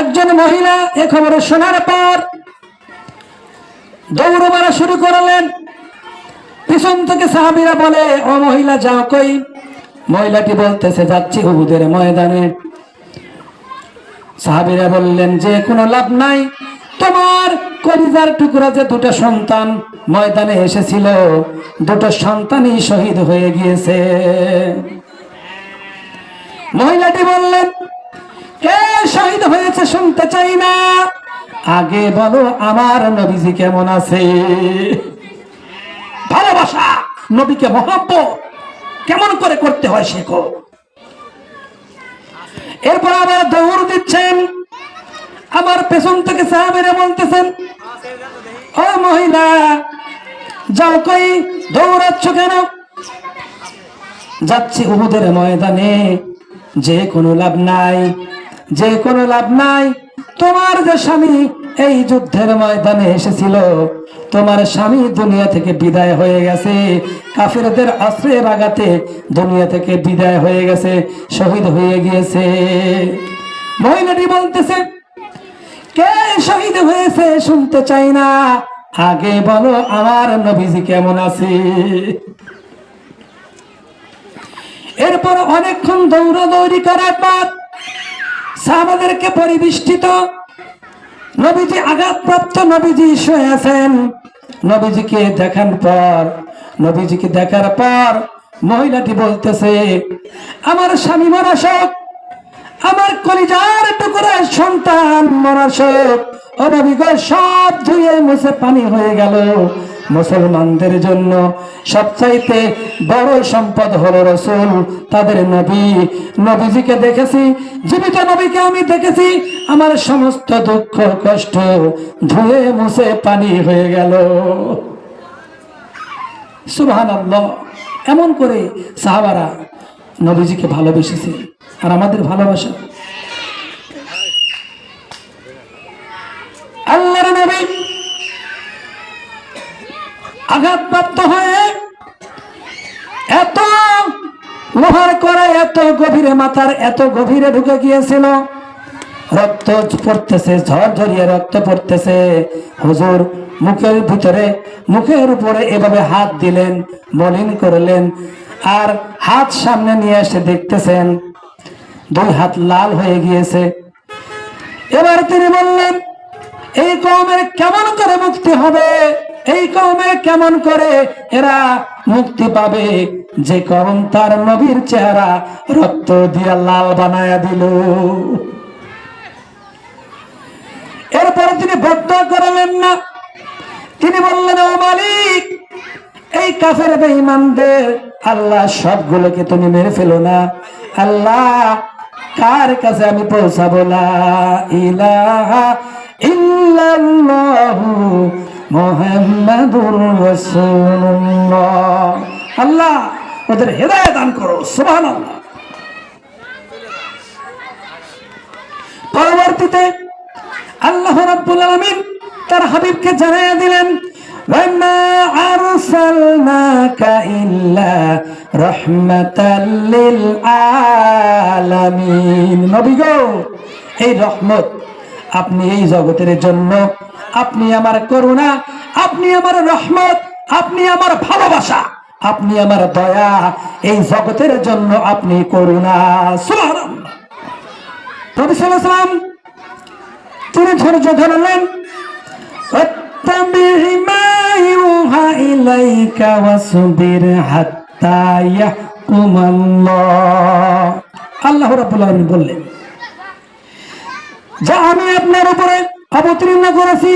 একজন মহিলা এ খবর শোনার পর দৌড় মারা শুরু করলেন। পিছন থেকে সাহাবীরা বলে, ও মহিলা যাও কই? মহিলাটি বলতেছে, যাচ্ছি উহুদের ময়দানে। সাহাবীরা বললেন যে কোনো লাভ নাই, তোমার কলিজার টুকরা যে দুটো সন্তান ময়দানে এসেছিল, দুটো সন্তানই শহীদ হয়ে গিয়েছে। মহিলাটি বললেন, কে শহীদ হয়েছে শুনতে চাই না, আগে বলো আমার নবীজি কেমন আছে। ভালোবাসা, নবীকে মহব্বত কেমন করে করতে হয় শেখো। এরপর আবার দৌড় দিচ্ছেন। আমার পেছন থেকে সাহাবীরা বলতেছেন, ও মহিলা যাও কই, দৌড়াচ্ছ কেন? যাচ্ছি উহুদের ময়দানে, যে কোনো লাভ নাই, যে কোনো লাভ নাই। তোমার যে স্বামী এই যুদ্ধের ময়দানে এসেছিল, তোমার স্বামী দুনিয়া থেকে বিদায় হয়ে গেছে, কাফিরদের অস্ত্রের আঘাতে দুনিয়া থেকে বিদায় হয়ে গেছে, শহীদ হয়ে গিয়েছে। মহিলাটি বলতেছে, কে শহীদ হয়েছে শুনতে চাই না, আগে বলো আমার নবীজি কেমন আছে। এরপর অনেকক্ষণ দৌড়াদৌড়ি করার পর সাহাবাদেরকে পরিবেষ্টিত, নবীজি আঘাতপ্রাপ্ত নবীজি শুয়ে আছেন। নবীজিকে দেখার পর মহিলাটি বলতেছে, আমার স্বামী মরা শোক, আমার কলিজার টুকরা সন্তান মরা শোক, ও নবী গো, সব ধুয়ে মুছে পানি হয়ে গেল। মুসলমানদের জন্য সবচাইতে বড় সম্পদ হলো রাসূল, তাদের নবী। নবীজিকে দেখেছি, জীবিত নবীকে আমি দেখেছি, আমার সমস্ত দুঃখ কষ্ট ধুয়ে মুছে পানি হয়ে গেল। সুবহানাল্লাহ। এমন করে সাহাবারা নবীজিকে ভালোবেসেছে। আর আমাদের ভালোবাসা, আল্লাহর নবী আঘাতপ্রাপ্ত হয়ে এত লোহার করে এত গভীরে, মাথার এত গভীরে ঢুকে গিয়েছিল, রক্ত পড়তেছে, ঝরঝরিয়ে রক্ত পড়তেছে। হুজুর মুখের উপরে এভাবে হাত দিলেন, মলিন করলেন, আর হাত সামনে নিয়ে এসে দেখতেছেন দুই হাত লাল হয়ে গিয়েছে। এবার তিনি বললেন, এই কওমের কেমন করে মুক্তি হবে, এই কওমের কেমন করে এরা মুক্তি পাবে, যে কওম তার নবীর চেহারা রক্ত দিয়ে লাল বানায়া দিল। এরপরে তিনি বদদোয়া করলেন না, তিনি বললেন, ও মালিক, এই কাফের বেঈমানদের আল্লাহ সবগুলোকে তুমি মেরে ফেলো না। আল্লাহ, কার কাছে আমি পৌঁছাবো? লা ইলাহা ইল্লাল্লাহু মুহাম্মাদুর রাসূলুল্লাহ। আল্লাহ ওদের হেদায়েত দান করো। সুবহানাল্লাহ। পরবর্তীতে আল্লাহ রাব্বুল আলামিন তার হাবিবকে জানিয়ে দিলেন, ওয়ামা আরসালনাকা ইল্লা রাহমাতাল লিল আলামিন। নবী গো, এই রহমত আপনি এই জগতের জন্য, আপনি আমার করুণা, আপনি আমার রহমত, আপনি আমার ভালোবাসা, আপনি আমার দয়া, এই জগতের জন্য আপনি করুণা। সুবহানাল্লাহ। নবী সাল্লাল্লাহু আলাইহি ওয়াসাল্লাম তিনি ধৈর্য ধরলেন, ওয়াত্তাবি'ি মা ইউহা ইলাইকা ওয়াসবির হাত্তা ইয়াহকুমাল্লাহ। আল্লাহ রাব্বুল আলামিন বললেন, যা আমি আপনার উপরে অবতীর্ণ করেছি,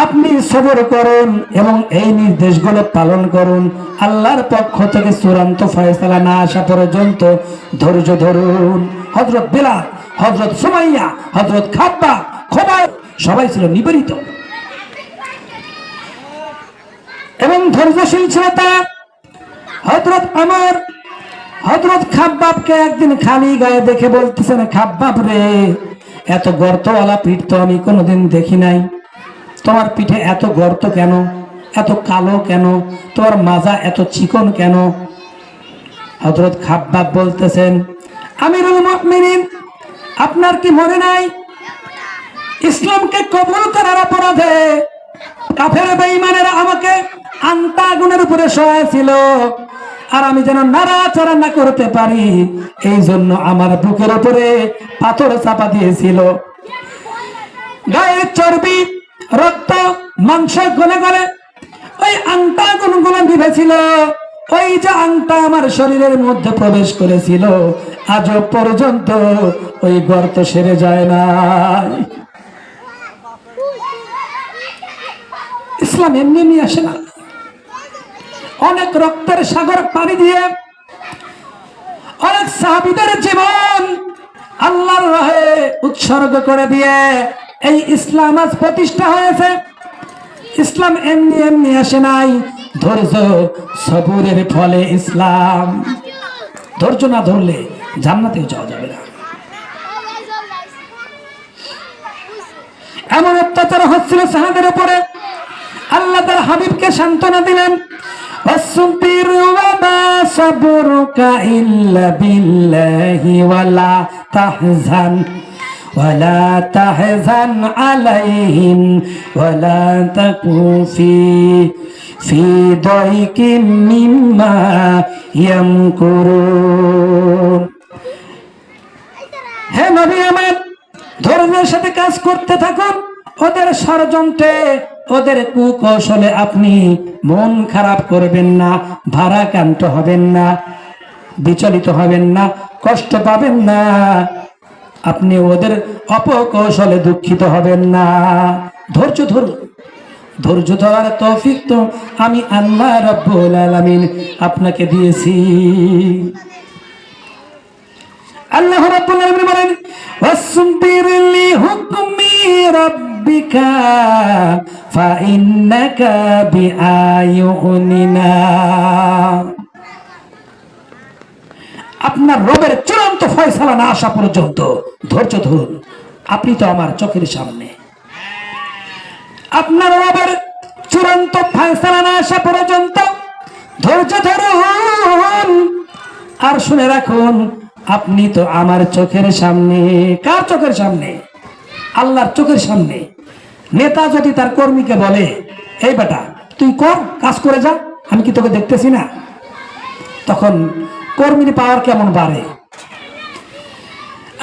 আপনি সবর করুন এবং এই নির্দেশগুলো পালন করুন। আল্লাহর পক্ষ থেকে চূড়ান্ত ফয়সালা না আসা পর্যন্ত ধৈর্য ধরুন। হযরত বিলাল, হযরত সুমাইয়া, হযরত খাব্বাব, খোবাইব সবাই ছিল নিবেদিত এবং ধৈর্যশীল ছিল তারা। হযরত খাব্বাবকে একদিন খালি গায়ে দেখে বলতেছেন, খাব্বাব রে, এত গর্তওয়ালা পিঠ তো আমি কোনোদিন দেখি নাই, তোমার পিঠে এত গর্ত কেন, এত কালো কেন, তোমার মাজা এত চিকন কেন? হযরত খাব্বাব বলতেছেন, আমিরুল মুমিনিন, আপনার কি মনে নাই ইসলামকে কবুল করার অপরাধে কাফের বেঈমানেরা আমাকে আন্তা আগুনের উপরে শোয়াইছিল, আর আমি যেন নাড়াচাড়া না করতে পারি এই জন্য আমার বুকের উপরে পাথর চাপা দিয়েছিল। গায়ের চর্বি, রক্ত, মাংস গলে গলে ওই আংটা আগুনগুলো নিভেছিল। ওই যে আংটা আমার শরীরের মধ্যে প্রবেশ করেছিল, আজও পর্যন্ত ওই গর্ত সেরে যায় না। ইসলাম এমনি এমনি আসে না। অনেক রক্তের সাগর পাড়ি দিয়ে অনেক সাহাবীদের জীবন আল্লাহর রাহে উৎসর্গ করে দিয়ে এই ইসলাম আজ প্রতিষ্ঠা হয়েছে। ইসলাম এমনি এমনি আসে নাই, ধৈর্য সবুরের ফলে ইসলাম। ধৈর্য না ধরলে জান্নাতেও যাওয়া যাবে না। এমন অত্যাচার হচ্ছিল সাহাবাদের উপরে, আল্লাহ তার হাবিবকে সান্ত্বনা দিলেন, ওয়াসবির ওয়া মা সাবরুকা ইল্লা বিল্লাহি ওয়ালা তাহজান ওয়ালা তাহজান আলাইহিম ওয়ালা তাকু ফি দাইকিম মিম্মা ইয়ামকুরুন। হে নবী আমার, ধৈর্যের সাথে কাজ করতে থাকুন। ওদের ষড়যন্ত্রে, ওদের কুকৌশলে আপনি মন খারাপ করবেন না, ভারাক্রান্ত হবেন না, বিচলিত হবেন না, কষ্ট পাবেন না। আপনি ওদের অপকৌশলে দুঃখিত হবেন না। ধৈর্য ধরুন। ধৈর্য ধরার তৌফিক তো আমি আল্লাহ রাব্বুল আলামিন আপনাকে দিয়েছি। আল্লাহ রাব্বুল আলামিন বলেন, ওয়াসবির লিহুকমি রাব্বিকা ফাইন্নাকা বিআয়ুনিনা। আপনার রবের চূড়ান্ত ফয়সালা না আসা পর্যন্ত ধৈর্য ধরুন। আপনি তো আমার চোখের সামনে। আপনার রবের চূড়ান্ত ফয়সালা না আসা পর্যন্ত ধৈর্য ধরুন। আর শুনে রাখুন, আপনি তো আমার চোখের সামনে। কার চোখের সামনে? আল্লাহর চোখের সামনে। নেতা যদি তার কর্মীকে বলে, এই বেটা তুই কর, কাজ করে যা, আমি কি তোকে দেখতেছি না? তখন কর্মীর পাওয়ার কেমন বাড়ে।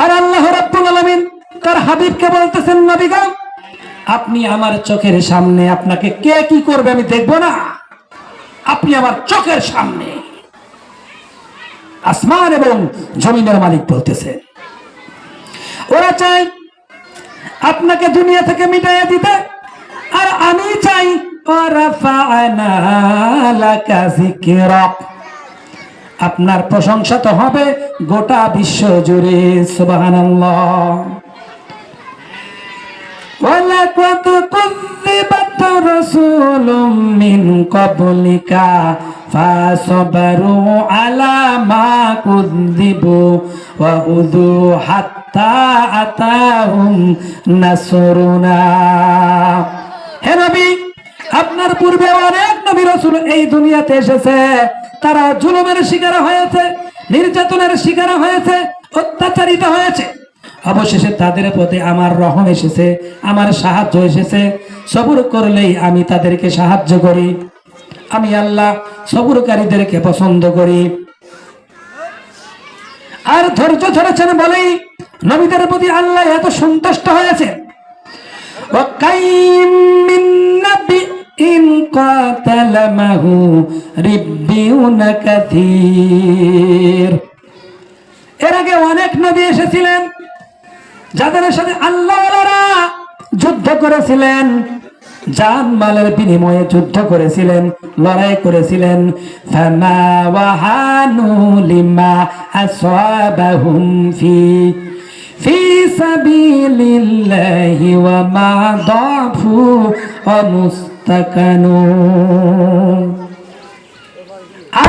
আর আল্লাহ রাব্বুল আলামিন তার হাবিবকে বলতেছেন, নবী গো, আপনি আমার চোখের সামনে, আপনাকে কে কি করবে আমি দেখব না? আপনি আমার চোখের সামনে। আসমান এবং জমিনের মালিক বলতেছে, ওরা চাই আপনাকে দুনিয়া থেকে মিটাইয়া দিতে, আর আমি চাই ওয়ারাফা'না লাকা যিকরাক, আপনার প্রশংসা তো হবে গোটা বিশ্ব জুড়ে। সুবহানাল্লাহ। ওয়ালাকাদ কুযযিবাত রাসূলুম মিন ক্বাবলিকা ফাসাবারু আলা মা কুযযিবু ওয়া উযু হাত্তা আতাহুম নাসরুনা। হে নবী, আপনার পূর্বে অনেক নবী রাসূল এই দুনিয়াতে এসেছে, তারা জুলুমের শিকার হয়েছে, নির্যাতনের শিকার হয়েছে, অত্যাচারিত হয়েছে। অবশেষে তাদের প্রতি আমার রহম এসেছে, আমার সাহায্য এসেছে। সবর করলেই আমি তাদেরকে সাহায্য করি। আমি আল্লাহ সবরকারীদেরকে পছন্দ করি। আর ধৈর্য ধরেছেন বলেই নবীদের প্রতি আল্লাহ এত সন্তুষ্ট হয়েছে। ওয়াকাইম মিন নাবিয়্যিন কাতালা মাহু রিব্বিউন কাসীর। এর আগে অনেক নবী এসেছিলেন যাদের সাথে আল্লাহওয়ালারা যুদ্ধ করেছিলেন, জানমালের বিনিময়ে যুদ্ধ করেছিলেন, লড়াই করেছিলেন। ফামা ওয়াহানু লিমা আসাবাহুম ফি সাবিলিল্লাহি ওয়া মা দাফু ওয়া মুস্তাকানু।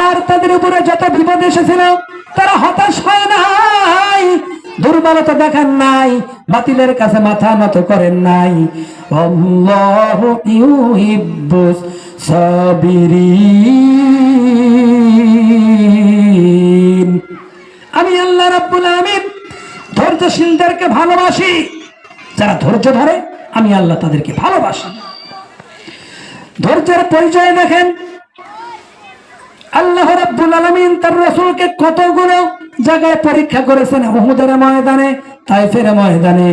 আর তাদের উপরে যত বিপদ এসেছিল তারা হতাশ হয় নাই, দুর্বলতা দেখান নাই, বাতিলের কাছে মাথা নত করেন নাই। আল্লাহু ইউহিব্বুস সাবিরিন। আমি আল্লাহ রাব্বুল আলামিন ধৈর্যশীলদেরকে ভালোবাসি। যারা ধৈর্য ধরে আমি আল্লাহ তাদেরকে ভালোবাসি। ধৈর্যের পরিচয় দেখেন, আল্লাহ রাব্বুল আলামিন তার রাসূলকে কতগুলো জায়গায় পরীক্ষা করেছেন, উহুদের ময়দানে, তায়েফের ময়দানে।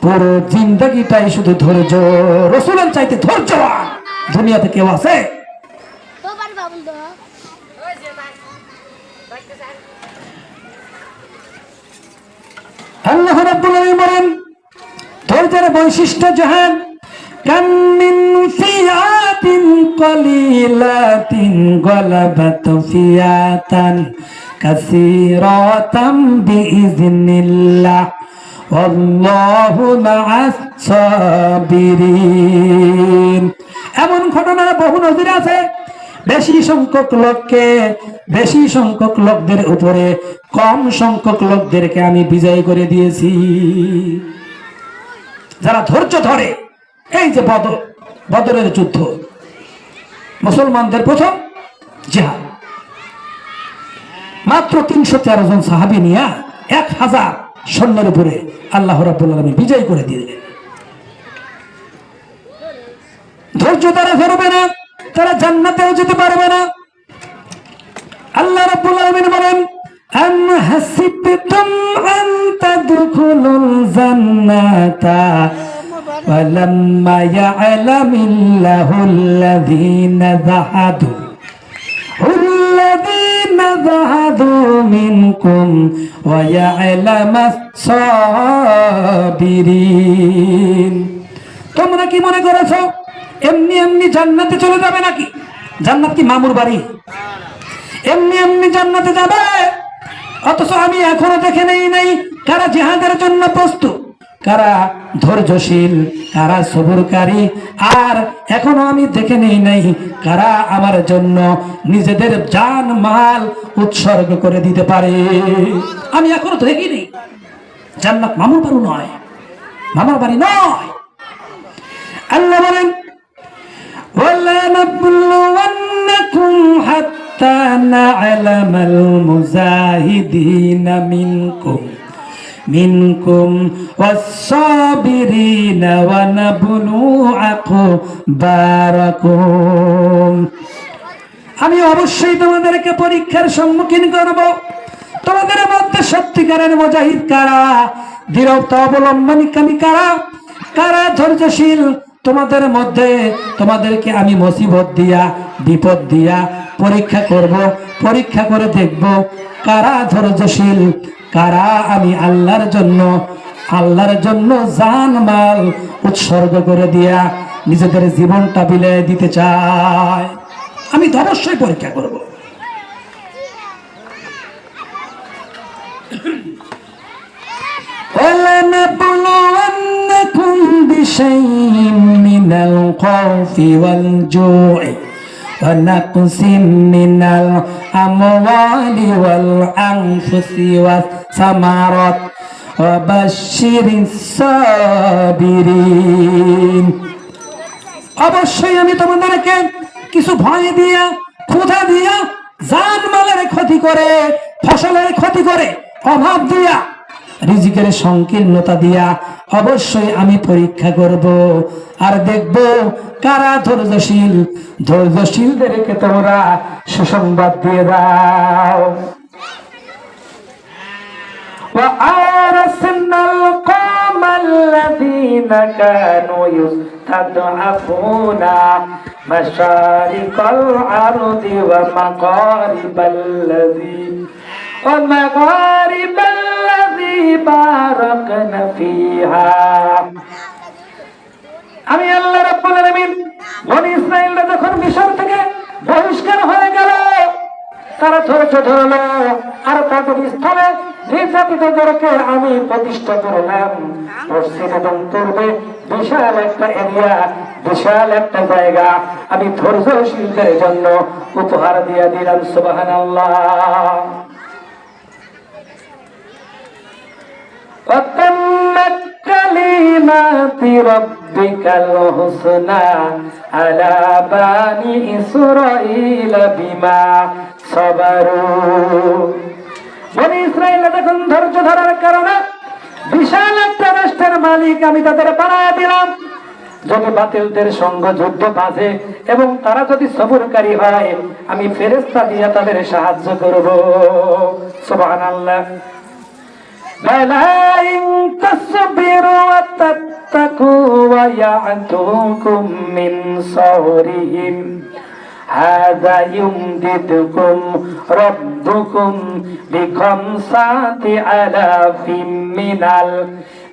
পুরো জিন্দেগিটাই শুধু ধৈর্য। রাসূলের চাইতে ধৈর্যবান দুনিয়াতে কেউ আছে? আল্লাহ রাব্বুল আলামিন বলেন ধৈর্যের বৈশিষ্ট্য জাহান, কাম মিন ফিয়াতিন কলিলাতিন গলাবাত ফিয়াতান কাসীরাতাম বিইজনিল্লাহ ওয়াল্লাহু মাআস সাবিরিন। এমন ঘটনা বহু নজির আছে, বেশি সংখ্যক লোকদের উপরে কম সংখ্যক লোকদেরকে আমি বিজয় করে দিয়েছি। যারা ধৈর্য ধরে, এই যে বদরের যুদ্ধ, মুসলমানদের প্রথম জিহাদ, মাত্র 313 জন সাহাবী নিয়ে 1000 সৈন্যের উপরে আল্লাহ রাব্বুল আলামিন বিজয় করে দিলেন। ধৈর্য তারা ধরবে না, তারা জান্নাতেও যেতে পারবে না। আল্লাহ রাব্বুল আলামিন বলেন আম হাসিবতুম আন তাদখুলুল জান্নাতা ওয়ালাম্মা ইয়া'লামিল্লাহুল্লাযীনা যাহাদু মিনকুম ওয়া ইয়া'লামাস সাবিরিন। তোমরা কি মনে করেছো এমনি এমনি জান্নাতে চলে যাবে নাকি? জান্নাত কি মামুর বাড়ি? এমনি এমনি জান্নাতে যাবে? অথচ আমি এখনো দেখে নাই কারা জিহাদের জন্য প্রস্তুত, কারা ধৈর্যশীল, কারা সবুরকারী, আর এখনো আমি দেখে নাই কারা আমার জন্য নিজেদের জান মাল উৎসর্গ করে দিতে পারে। আমি এখনো তো দেখিনি। জান্নাত মামুর বাড়ি নয়, মামার বাড়ি নয়। আল্লাহ বলেন ওয়ালা নাবলুওয়ান্নাকুম হাত্তা না'লামাল মুজাহিদিনা মিনকুম ওয়াস-সাবিরিনা ওয়া নাবলুউ আকবারাকুম। আমি অবশ্যই তোমাদেরকে পরীক্ষার সম্মুখীন করব। তোমাদের মধ্যে সত্যিকারের মুজাহিদ কারা, দৃঢ়তা অবলম্বনকারী কারা, কারা ধৈর্যশীল, তোমাদের মধ্যে তোমাদেরকে আমি মুসিবত দিয়া, বিপদ দিয়া পরীক্ষা করব। পরীক্ষা করে দেখব কারা ধৈর্যশীল, কারা আমি আল্লাহর জন্য জান মাল উৎসর্গ করে দিয়া নিজেদের জীবনটা বিলিয়ে দিতে চায়। আমি তো অবশ্যই পরীক্ষা করব। وَلَنَبْلُوَنَّكُمْ بِشَيْءٍ مِّنَ الْخَوْفِ وَالْجُوعِ وَنَقْصٍ مِّنَ الْأَمْوَالِ وَالْأَنفُسِ وَالثَّمَرَاتِ وَبَشِّرِ الصَّابِرِينَ। অবশ্যই আমি তোমাদেরকে কিছু ভয় দিয়া, ক্ষুধা দিয়া, জানমালের ক্ষতি করে, ফসলের ক্ষতি করে, অভাব দিয়া, রিজিকের সংকীর্ণতা দিয়া অবশ্যই আমি পরীক্ষা করব। আর দেখব কারা ধৈর্যশীল। ধৈর্যশীলদেরকে তোমরা সুসংবাদ দিয়ে দাও। وَأَوْرَثْنَا الْقَوْمَ الَّذِينَ كَانُوا يُسْتَضْعَفُونَ مَشَارِقَ الْأَرْضِ وَمَغَارِبَ الَّذِي بَارَكْنَا فِيهَا। আমি আল্লাহ রাব্বুল আলামিন বনি ইসরাঈলরা যখন মিশর থেকে বহিষ্কার হয়ে গেল, তারা ধৈর্য ধরল, আর তাদের স্থলে নির্যাতিতদেরকে আমি প্রতিষ্ঠা করলাম। পশ্চিম এবং পূর্বে বিশাল একটা এরিয়া, বিশাল একটা জায়গা আমি ধৈর্যশীলদের জন্য উপহার দিয়ে দিলাম। সুবহানাল্লাহ। وَتَمَّتْ كَلِمَاتُ رَبِّكَ الْحُسْنَى عَلَى بَنِي إِسْرَائِيلَ بِمَا صَبَرُوا। বনি ইসরাঈল যখন ধৈর্য ধরার কারণে বিশাল একটা রাষ্ট্রের মালিক আমি তাদের বানায় দিলাম। যদি বাতিলদের সঙ্গ যুদ্ধ বাঁধে এবং তারা যদি সবরকারী হয়, আমি ফেরেশতা দিয়ে তাদের সাহায্য করব। সুবহানাল্লাহ। বালা ইন তাসবিরু ওয়া তাত্তাকু ওয়া ইয়া'তুকুম মিন সাওরিহিম হাযা ইউমদিদকুম রাব্বুকুম বিখামসাতি আলাফিম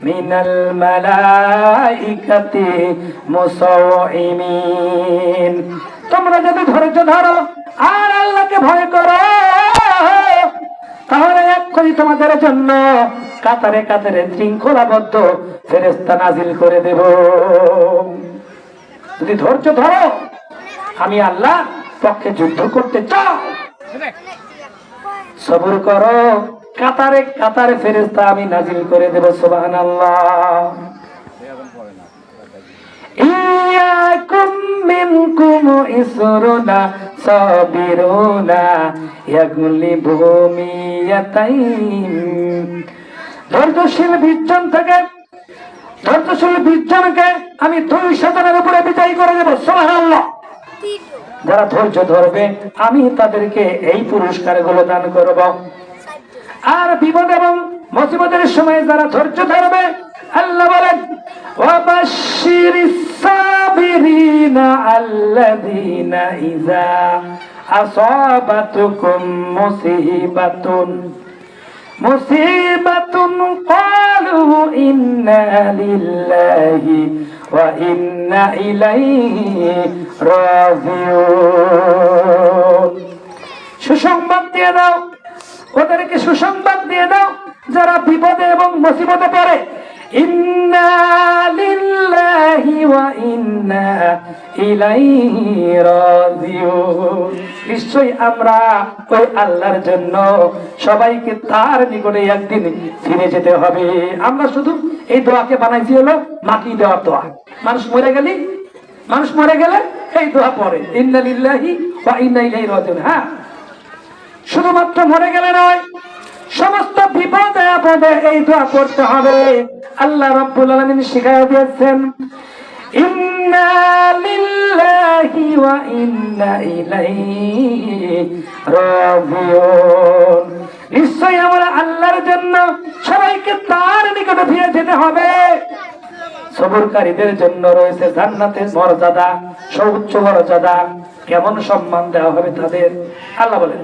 মিনাল মালাইকাতি মুসাওইমিন। তোমরা যদি ধৈর্য ধরো আর আল্লাহকে ভয় করো, তাহলে এক্ষুনি তোমাদের জন্য কাতারে কাতারে শৃঙ্খলাবদ্ধ ফেরেশতা নাজিল করে দেব। যদি ধৈর্য ধরো, আমি আল্লাহ পক্ষে যুদ্ধ করতে চাও, সবর করো, কাতারে কাতারে ফেরেশতা আমি নাজিল করে দেব। সুবহানাল্লাহ। ইয়াকুম মিনকুম ইসরুনা সাবিরুনা ইয়াগলিবু মিয়াতাইন। ধৈর্যশীল 20 জন থেকে ধৈর্যশীল 20 জনকে আমি 200 জনের উপরে বিজয়ী করে দেব। সুবহানাল্লাহ। যারা ধৈর্য ধরবে আমি তাদেরকে এই পুরস্কারগুলো দান করব। আর বিপদ এবং মুসিবতের সময় যারা ধৈর্য ধরবে, আল্লাহ বলেন ওয়াবাশশিরিস সাবিরিনা আল্লাযীনা ইযা আসাবাতুকুম মুসিবাতুন ক্বালু ইন্না লিল্লাহি ওয়া ইন্না ইলাইহি রাজিউন। সুসংবাদ দিয়ে দাও, ওদেরকে সুসংবাদ দিয়ে দাও যারা বিপদে এবং মুসিবতে পড়ে। ইন্না লিল্লাহি ওয়া ইন্না ইলাইহি রাজিউন। নিশ্চয়ই আমরা ওই আল্লাহর জন্য সবাইকে তার নিকটে একদিন ফিরে যেতে হবে। আমরা শুধু এই দোয়াকে বানাইছি হলো মাটি দেওয়ার দোয়া। মানুষ মরে গেলে এই দোয়া পড়ে, ইন্না লিল্লাহি ওয়া ইন্না ইলাইহি রাজিউন। হ্যাঁ, শুধুমাত্র মরে গেলে নয়, সমস্ত বিপদে আপদে এই দোয়া করতে হবে। আল্লাহ রাব্বুল আলামিন শিখায় দিয়েছেন, ইন্না লিল্লাহি ওয়া ইন্না ইলাইহি রাজিউন। নিশ্চয়ই আমরা আল্লাহর জন্য সবাইকে তার নিকটে ফিরে যেতে হবে। সবরকারীদের জন্য রয়েছে জান্নাতের মর্যাদা, সর্বোচ্চ মর্যাদা। কেমন সম্মান দেওয়া হবে তাদের, আল্লাহ বলেন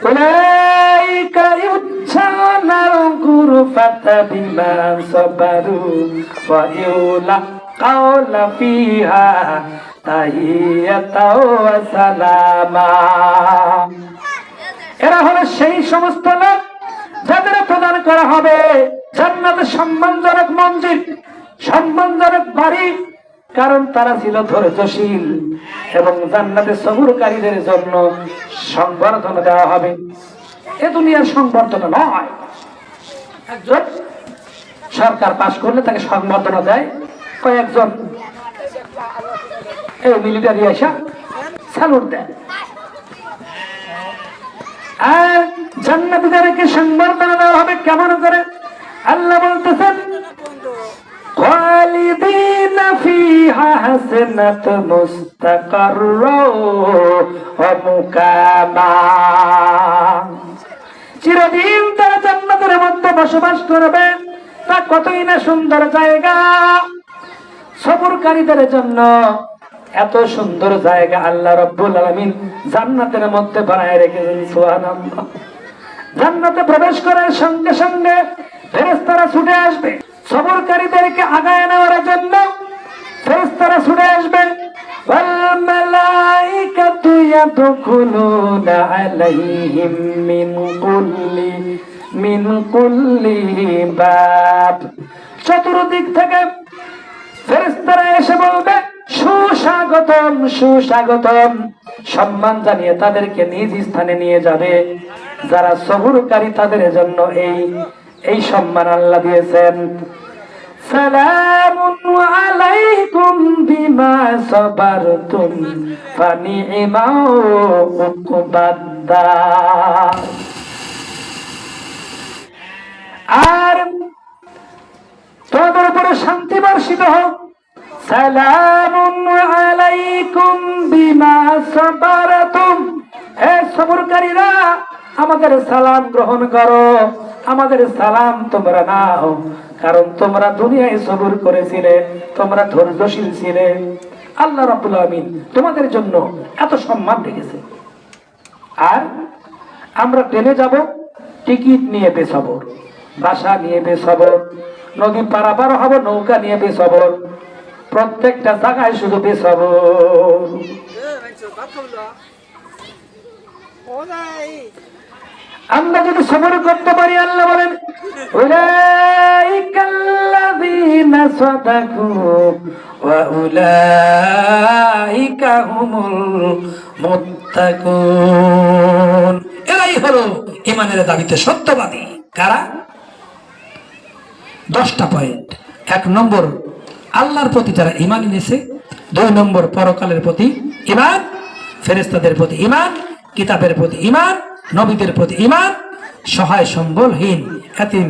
উলাইকা ইউজানাল গুরফাতা বিমা সাবারু ওয়া ইউলাকাউনা ফিহা তাহিয়াতাও ওয়া সালামা। এরা হলো সেই সমস্ত লোক যাদের প্রদান করা হবে জান্নাতের সম্মানজনক মঞ্জিল, সম্মানজনক বাড়ি, কারণ তারা ছিল ধৈর্যশীল। এবং জান্নাতে সবরকারীদের জন্য সংবর্ধনা দেওয়া হবে। এ দুনিয়ার সংবর্ধনা নয়, একজন সরকার পাশ করলে তাকে সংবর্ধনা দেয়, কয়েকজন এই মিলিটারি এসে স্যালুট দেয়। আর জান্নাতীদেরকে সংবর্ধনা দেওয়া হবে কেমন করে? আল্লাহ বলতেছেন খালিদিনা ফিহা হাসানাত মুস্তাকাররা ওয়া মুকামা। চিরদিন তারা জান্নাতের মধ্যে বসবাস করবে। তা কতই না সুন্দর জায়গা। সবরকারীদের জন্য এত সুন্দর জায়গা আল্লাহ রাব্বুল আলামিন জান্নাতের মধ্যে বানায় রেখেছেন। সুবহানাল্লাহ। জান্নাতে প্রবেশ করার সঙ্গে সঙ্গে ফেরেশতারা ছুটে আসবে, সবরকারীদেরকে আগায় নেওয়ার জন্য ফেরেশতারা ছুটে আসবে। ওয়াল মালাইকাতু ইয়াদখুলুনা আলাইহিম মিন কুল্লি বাব। চতুর্দিক থেকে ফেরেশতারা এসে বলবে সুস্বাগতম, সুস্বাগতম। সম্মান জানিয়ে তাদেরকে নিজ স্থানে নিয়ে যাবে। যারা সবরকারী তাদের জন্য এই সম্মান আল্লাহ দিয়েছেন। সালামুন আলাইকুম বিমা সাবারতুম ফানি'মা উকুবাদ দার। আর তোমাদের উপরে শান্তি বর্ষিত হোক। সালামুন আলাইকুম বিমা সাবারাতুম। হে সবরকারীরা, আমাদের সালাম গ্রহণ করো, আমাদের সালাম তোমরা নাও, কারণ তোমরা দুনিয়ায় সবর করেছিলে, তোমরা ধৈর্যশীল ছিলে। আল্লাহ রাব্বুল আলামিন তোমাদের জন্য এত সম্মান রেখেছে। আর আমরা ট্রেনে যাব, টিকিট নিয়ে বেসবর, বাসা নিয়ে বেসবর, নদী পারাপার হব নৌকা নিয়ে বেসবর, প্রত্যেকটা জায়গায় শুধু বেসবর। আমরা যদি সবর করতে পারি, আল্লাহ বলেন উলাইকাল্লাযীনা সাদাকু ওয়া উলাইকা হুমুল মুত্তাকুন। এরাই হলো ঈমানের দাবিতে সত্যবাদী। কারা? 10টা পয়েন্ট। 1 নম্বর, আল্লাহর প্রতি যারা ঈমান এনেছে। 2 নম্বর, পরকালের প্রতি ঈমান, ফেরেশতাদের প্রতি ঈমান, কিতাবের প্রতি ঈমান, নবীদের প্রতি ঈমান, সহায় সম্বলহীন এতিম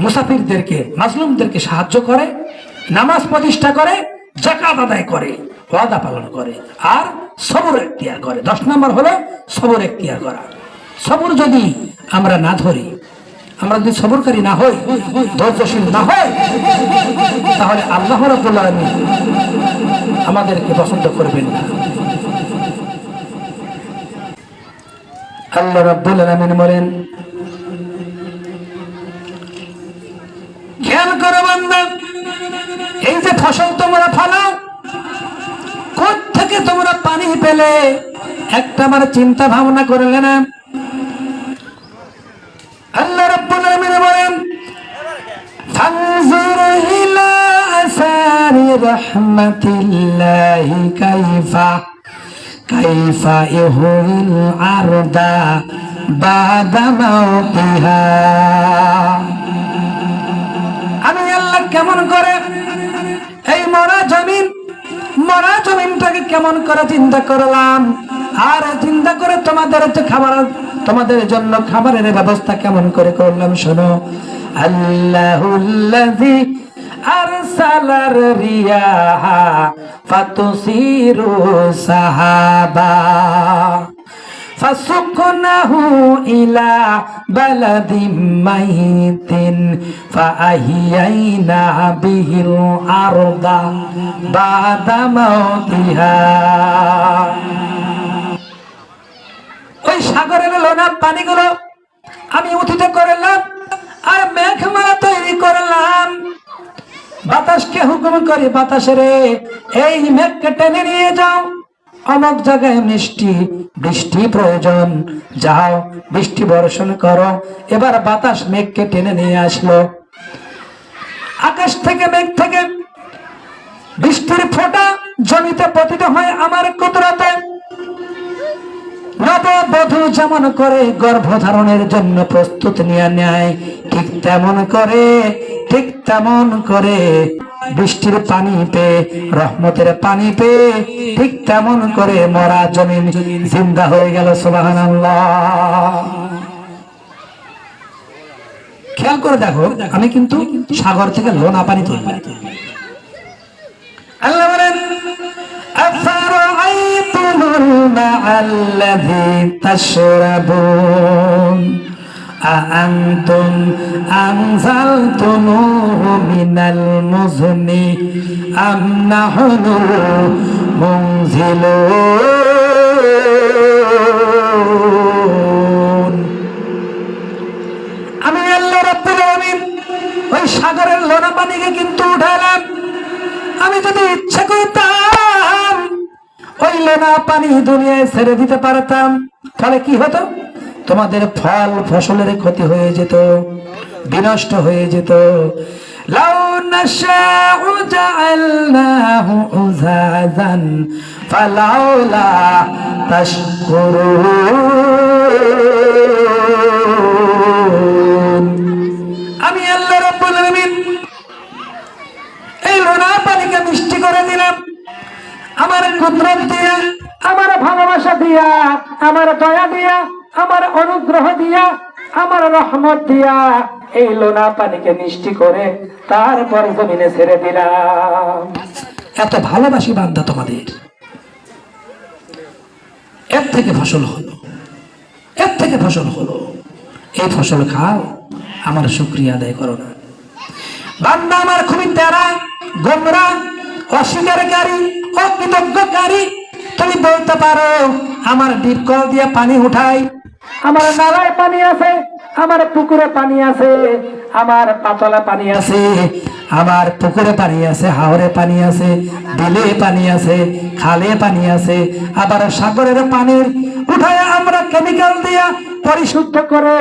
মুসাফিরদেরকে, মাজলুমদেরকে সাহায্য করে, নামাজ প্রতিষ্ঠা করে, যাকাত আদায় করে, ওয়াদা পালন করে, আর সবর এখতিয়ার করে। 10 নম্বর হলো সবর এখতিয়ার করা। সবর যদি আমরা না ধরি, আমরা যদি সবরকারী না হই, ধৈর্যশীল না হই, তাহলে আল্লাহ রাব্বুল আলামিন আমাদেরকে পছন্দ করবেন না। আল্লাহ রাব্বুল আলামিন বলেন, খেয়াল করো বান্দা, এই যে ফসল তোমরা ফলাও, কোত্থেকে তোমরা পানি পেলে একটা বার চিন্তা ভাবনা করলে না? আল্লাহ রাব্বুল আলামিন বলেন, ফানজুর ইলা আসারি রাহমাতিল্লাহি কাইফা ইহুল আরদা বাদা মাউতিহা। আমি আল্লাহ কেমন করে এই মরা জমিনটাকে কেমন করে চিন্তা করলাম, আর চিন্তা করে তোমাদের জন্য খাবারের ব্যবস্থা কেমন করে করলাম। শোনো, আল্লাহুল্লাযী আরসালার রিয়াহা ফাতুসিরু সাহাবা ফাসুকনাহু ইলা বালাদিম মাইতিন ফাআহইয়াইনা বিহিল আরদা বাদা মাউতিহা। ওই সাগরের লোনা পানিগুলো আমি উঠিত করলাম, আর মেঘমালা তৈরি করলাম। বাতাসকে হুকুম করি, বাতাসেরে এই মেঘকে টেনে নিয়ে যাও, অমুক জায়গায় বৃষ্টি প্রয়োজন, যাও বৃষ্টি বর্ষণ করো। এবার বাতাস মেঘকে টেনে নিয়ে আসলো, আকাশ থেকে মেঘ থেকে বৃষ্টির ফোঁটা জমিতে পতিত হয় আমার কুদরতে। নববধূ যেমন করে গর্ভধারণের জন্য প্রস্তুত নিয়ে নেয়, ঠিক তেমন করে বৃষ্টির পানি পেয়ে, রহমতের পানি পেয়ে, ঠিক তেমন করে মরা জমিন জিন্দা হয়ে গেল। সুবহানাল্লাহ। খেয়াল করে দেখো, আমি কিন্তু সাগর থেকে লোনা পানি তুলব। আল্লাহ বলেন, আফারাআইতুমুল মাআল্লাযী তাশরাবুন আআনতুম আনজালতুমুহু মিনাল মুজনি আম নাহনুল মুনজিলুন। আমি আল্লাহ রাব্বুল আলামিন ওই সাগরের লোনা পানিকে কিন্তু উঠালাম। আমি যদি ইচ্ছা করতাম ওই লোনা পানি দুনিয়ায় ছেড়ে দিতে পারতাম, তাহলে কি হতো? তোমাদের ফল ফসলের ক্ষতি হয়ে যেত, বিনষ্ট হয়ে যেত। লাউ নাশাউ জাআলনাহু উযাযান ফালাউলা তাশকুরুন। আমি আল্লাহ রাব্বুল আলামিন এই লোনা পানিকে মিষ্টি করে দিলাম আমার কুদরত দিয়া, আমার ভালোবাসা দিয়া, আমার দয়া দিয়া, আমার অনুগ্রহ দিয়া। আমার রহমত দিয়া এই লোনা পানিকে মিষ্টি করে তারপর জমিনে ছেড়ে দিলাম। এত ভালোবাসি বান্দা তোমাদের। এর থেকে ফসল হলো, এর থেকে ফসল হলো, এই ফসল খাও, আমার শুকরিয়া আদায় করো না। বান্দা আমার খুবই তেরা, গোমরা, অস্বীকারী, অকৃতজ্ঞকারী। তুমি বলতে পারো আমার ডিপ কল দিয়ে পানি উঠাই, আমার নালায় পানি আছে, আমার পুকুরে পানি আছে, আমার পাতলা পানি আছে, আমার পুকুরে পানি আছে, হাওরে পানি আছে, বিলে পানি আছে, খালে পানি আছে, আবার সাগরের পানির উঠায় আমরা কেমিক্যাল দিয়া পরিশুদ্ধ করে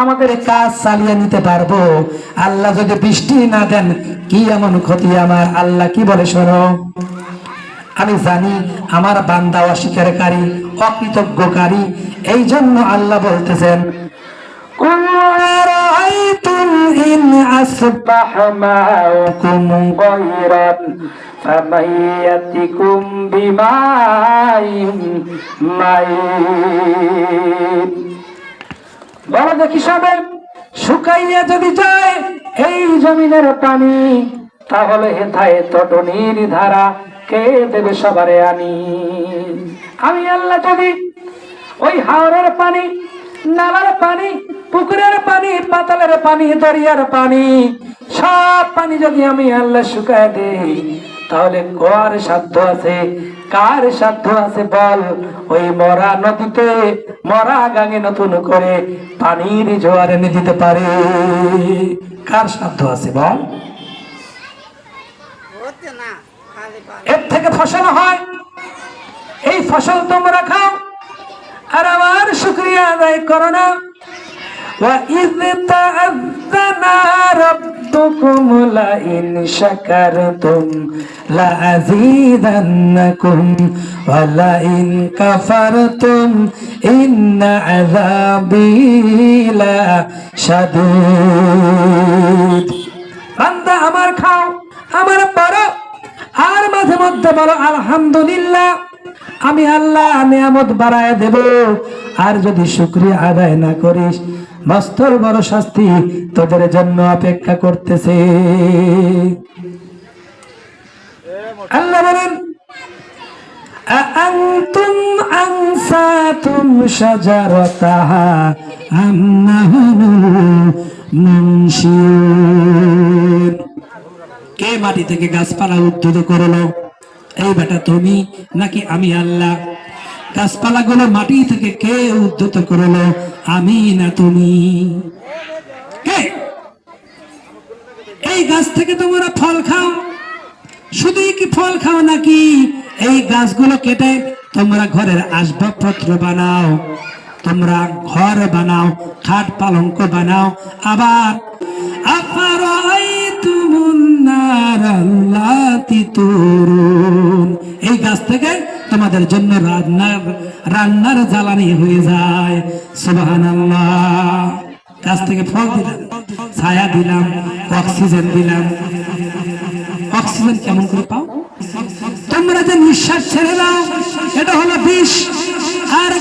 আমাদের কাজ চালিয়ে নিতে পারবো। আল্লাহ যদি বৃষ্টি না দেন কি এমন ক্ষতি আমার? আল্লাহ কি বলে শোনো, আমি জানি আমার বান্দা অস্বীকারী, অকৃতজ্ঞকারী, এই জন্য আল্লাহ বলতেছেন قل أرأيتم إن أصبح ماؤكم غيرا فمن يأتكم بماء معين। বলো দেখি সবে, শুকাইয়া যদি যায় এই জমিনের পানি, তাহলে হেথায় তটনির ধারা কে দেবে সবারে আনি? আমি আল্লাহ যদি ওই হাওরের পানি, নালার পানি, পুকুরের পানি, পাতালের পানি, দরিয়ার পানি, সব পানি যদি আমি আল্লাহ শুকায় দেই, তাহলে কার সাধ্য আছে, কার সাধ্য আছে বল ওই মরা নদীতে, মরা গাঙে নতুন করে পানির জোয়ার এনে দিতে পারে? কার সাধ্য আছে বল? এর থেকে ফসল হয়, এই ফসল তোমরা খাও আর আমার শুকরিয়া আদায় করো না। وَإِذْ تَأَذَّنَ رَبُّكُمْ لَئِنْ شَكَرْتُمْ لَأَزِيدَنَّكُمْ وَلَئِنْ كَفَرْتُمْ إِنَّ عَذَابِي لَشَدِيدٌ। বান্দা আমার খাও, আমার পড়ো, আর মাঝে মধ্যে বলো আলহামদুলিল্লাহ, আমি আল্লাহ নিয়ামত বাড়ায় দেব। আর যদি শুকরিয়া আদায় না করিস, মস্তর বড় শাস্তি তোদের জন্য অপেক্ষা করতেছে। আল্লাহ বলেন আআনতুম আনসাতুম শাজারাতাহা আম নাহনুল মুনশিরুন। কে মাটি থেকে গাছপালা উদ্ভিদ করলো? এই বেটা তুমি নাকি আমি আল্লাহ? গাছপালা গুলো মাটি থেকে কে উদ্যত করলো? আমি না তুমি? কে? এই গাছ থেকে তোমরা ফল খাও, শুধুই কি ফল খাও নাকি এই গাছগুলো কেটে তোমরা ঘরের আসবাবপত্র বানাও, তোমরা ঘর বানাও, খাট পালঙ্ক বানাও? আবার এই গাছ থেকে তোমাদের জন্য রান্নার জ্বালানি হয়ে যায়। সুবহানাল্লাহ। গাছ থেকে ফল দিলাম, ছায়া দিলাম, অক্সিজেন দিলাম। অক্সিজেন কেমন করে পাও? তোমরা যে নিঃশ্বাস ছেড়ে দাও, এটা হলো বিষ। আর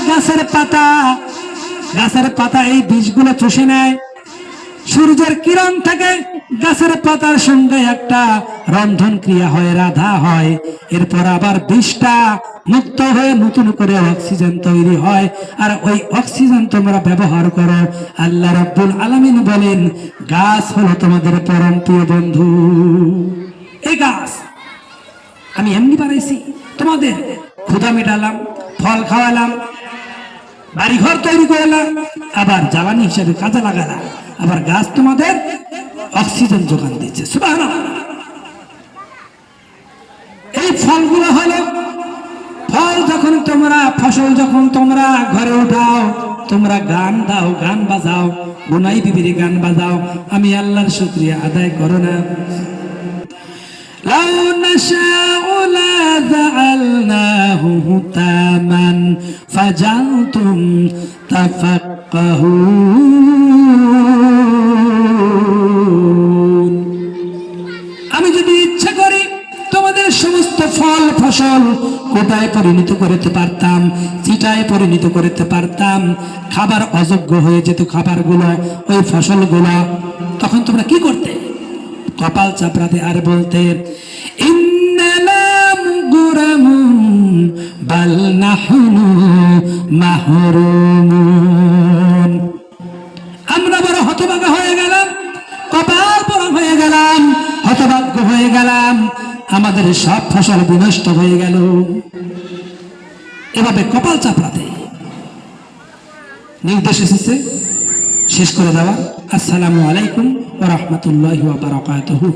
গাছের পাতা এই বিষগুলো চুষে নেয়। সূর্যের কিরণ থেকে গাছের পাতার সঙ্গে একটা রন্ধন ক্রিয়া হয়, রাধা হয়, এরপর আবার বিষটা মুক্ত হয়ে নতুন করে অক্সিজেন তৈরি হয়, আর ওই অক্সিজেন তোমরা ব্যবহার করো। আল্লাহ রাব্বুল আলামিন বলেন গাছ হলো তোমাদের পরম প্রিয় বন্ধু। এই গাছ আমি এমনি বানাইছি, তোমাদের ক্ষুধা মেটালাম, ফল খাওয়ালাম, বাড়িঘর তৈরি করলাম, আবার জ্বালানি হিসেবে কাজে লাগালাম, আবার গাছ তোমাদের অক্সিজেন যোগান দিচ্ছে। সুবহানাল্লাহ। এই ফলগুলো হলো ফল। যখন তোমরা ফসল যখন তোমরা ঘরে উঠাও, তোমরা গান দাও, গান বাজাও, গুনাই বিবির গান বাজাও, আমি আল্লাহর শুকরিয়া আদায় করো না? লাউ নাশাউ লাজআলনাহু হুতামান ফাজালতুম তাফাক্কাহুন। আমি যদি ইচ্ছা করি তোমাদের সমস্ত ফল ফসল কোটায় পরিণত করতে পারতাম, চিটায় পরিণত করতে পারতাম, খাবার অযোগ্য হয়ে যেত খাবারগুলো, ওই ফসলগুলো, তখন তোমরা কি করতে? কপাল চাপড়াতে আর বলতে ইন্নালাম গুরামুন বাল নাহনু মাহরুমুন, আমরা বড় হতভাগা হয়ে গেলাম, কপাল পোড়া হয়ে গেলাম, হতভাগ্য হয়ে গেলাম, আমাদের সব ফসল বিনষ্ট হয়ে গেল। এভাবে কপাল চাপড়াতে নির্দেশ এসেছে শেষ করে দেওয়া। আসসালামু আলাইকুম ওয়া রাহমাতুল্লাহি ওয়া বারাকাতুহু।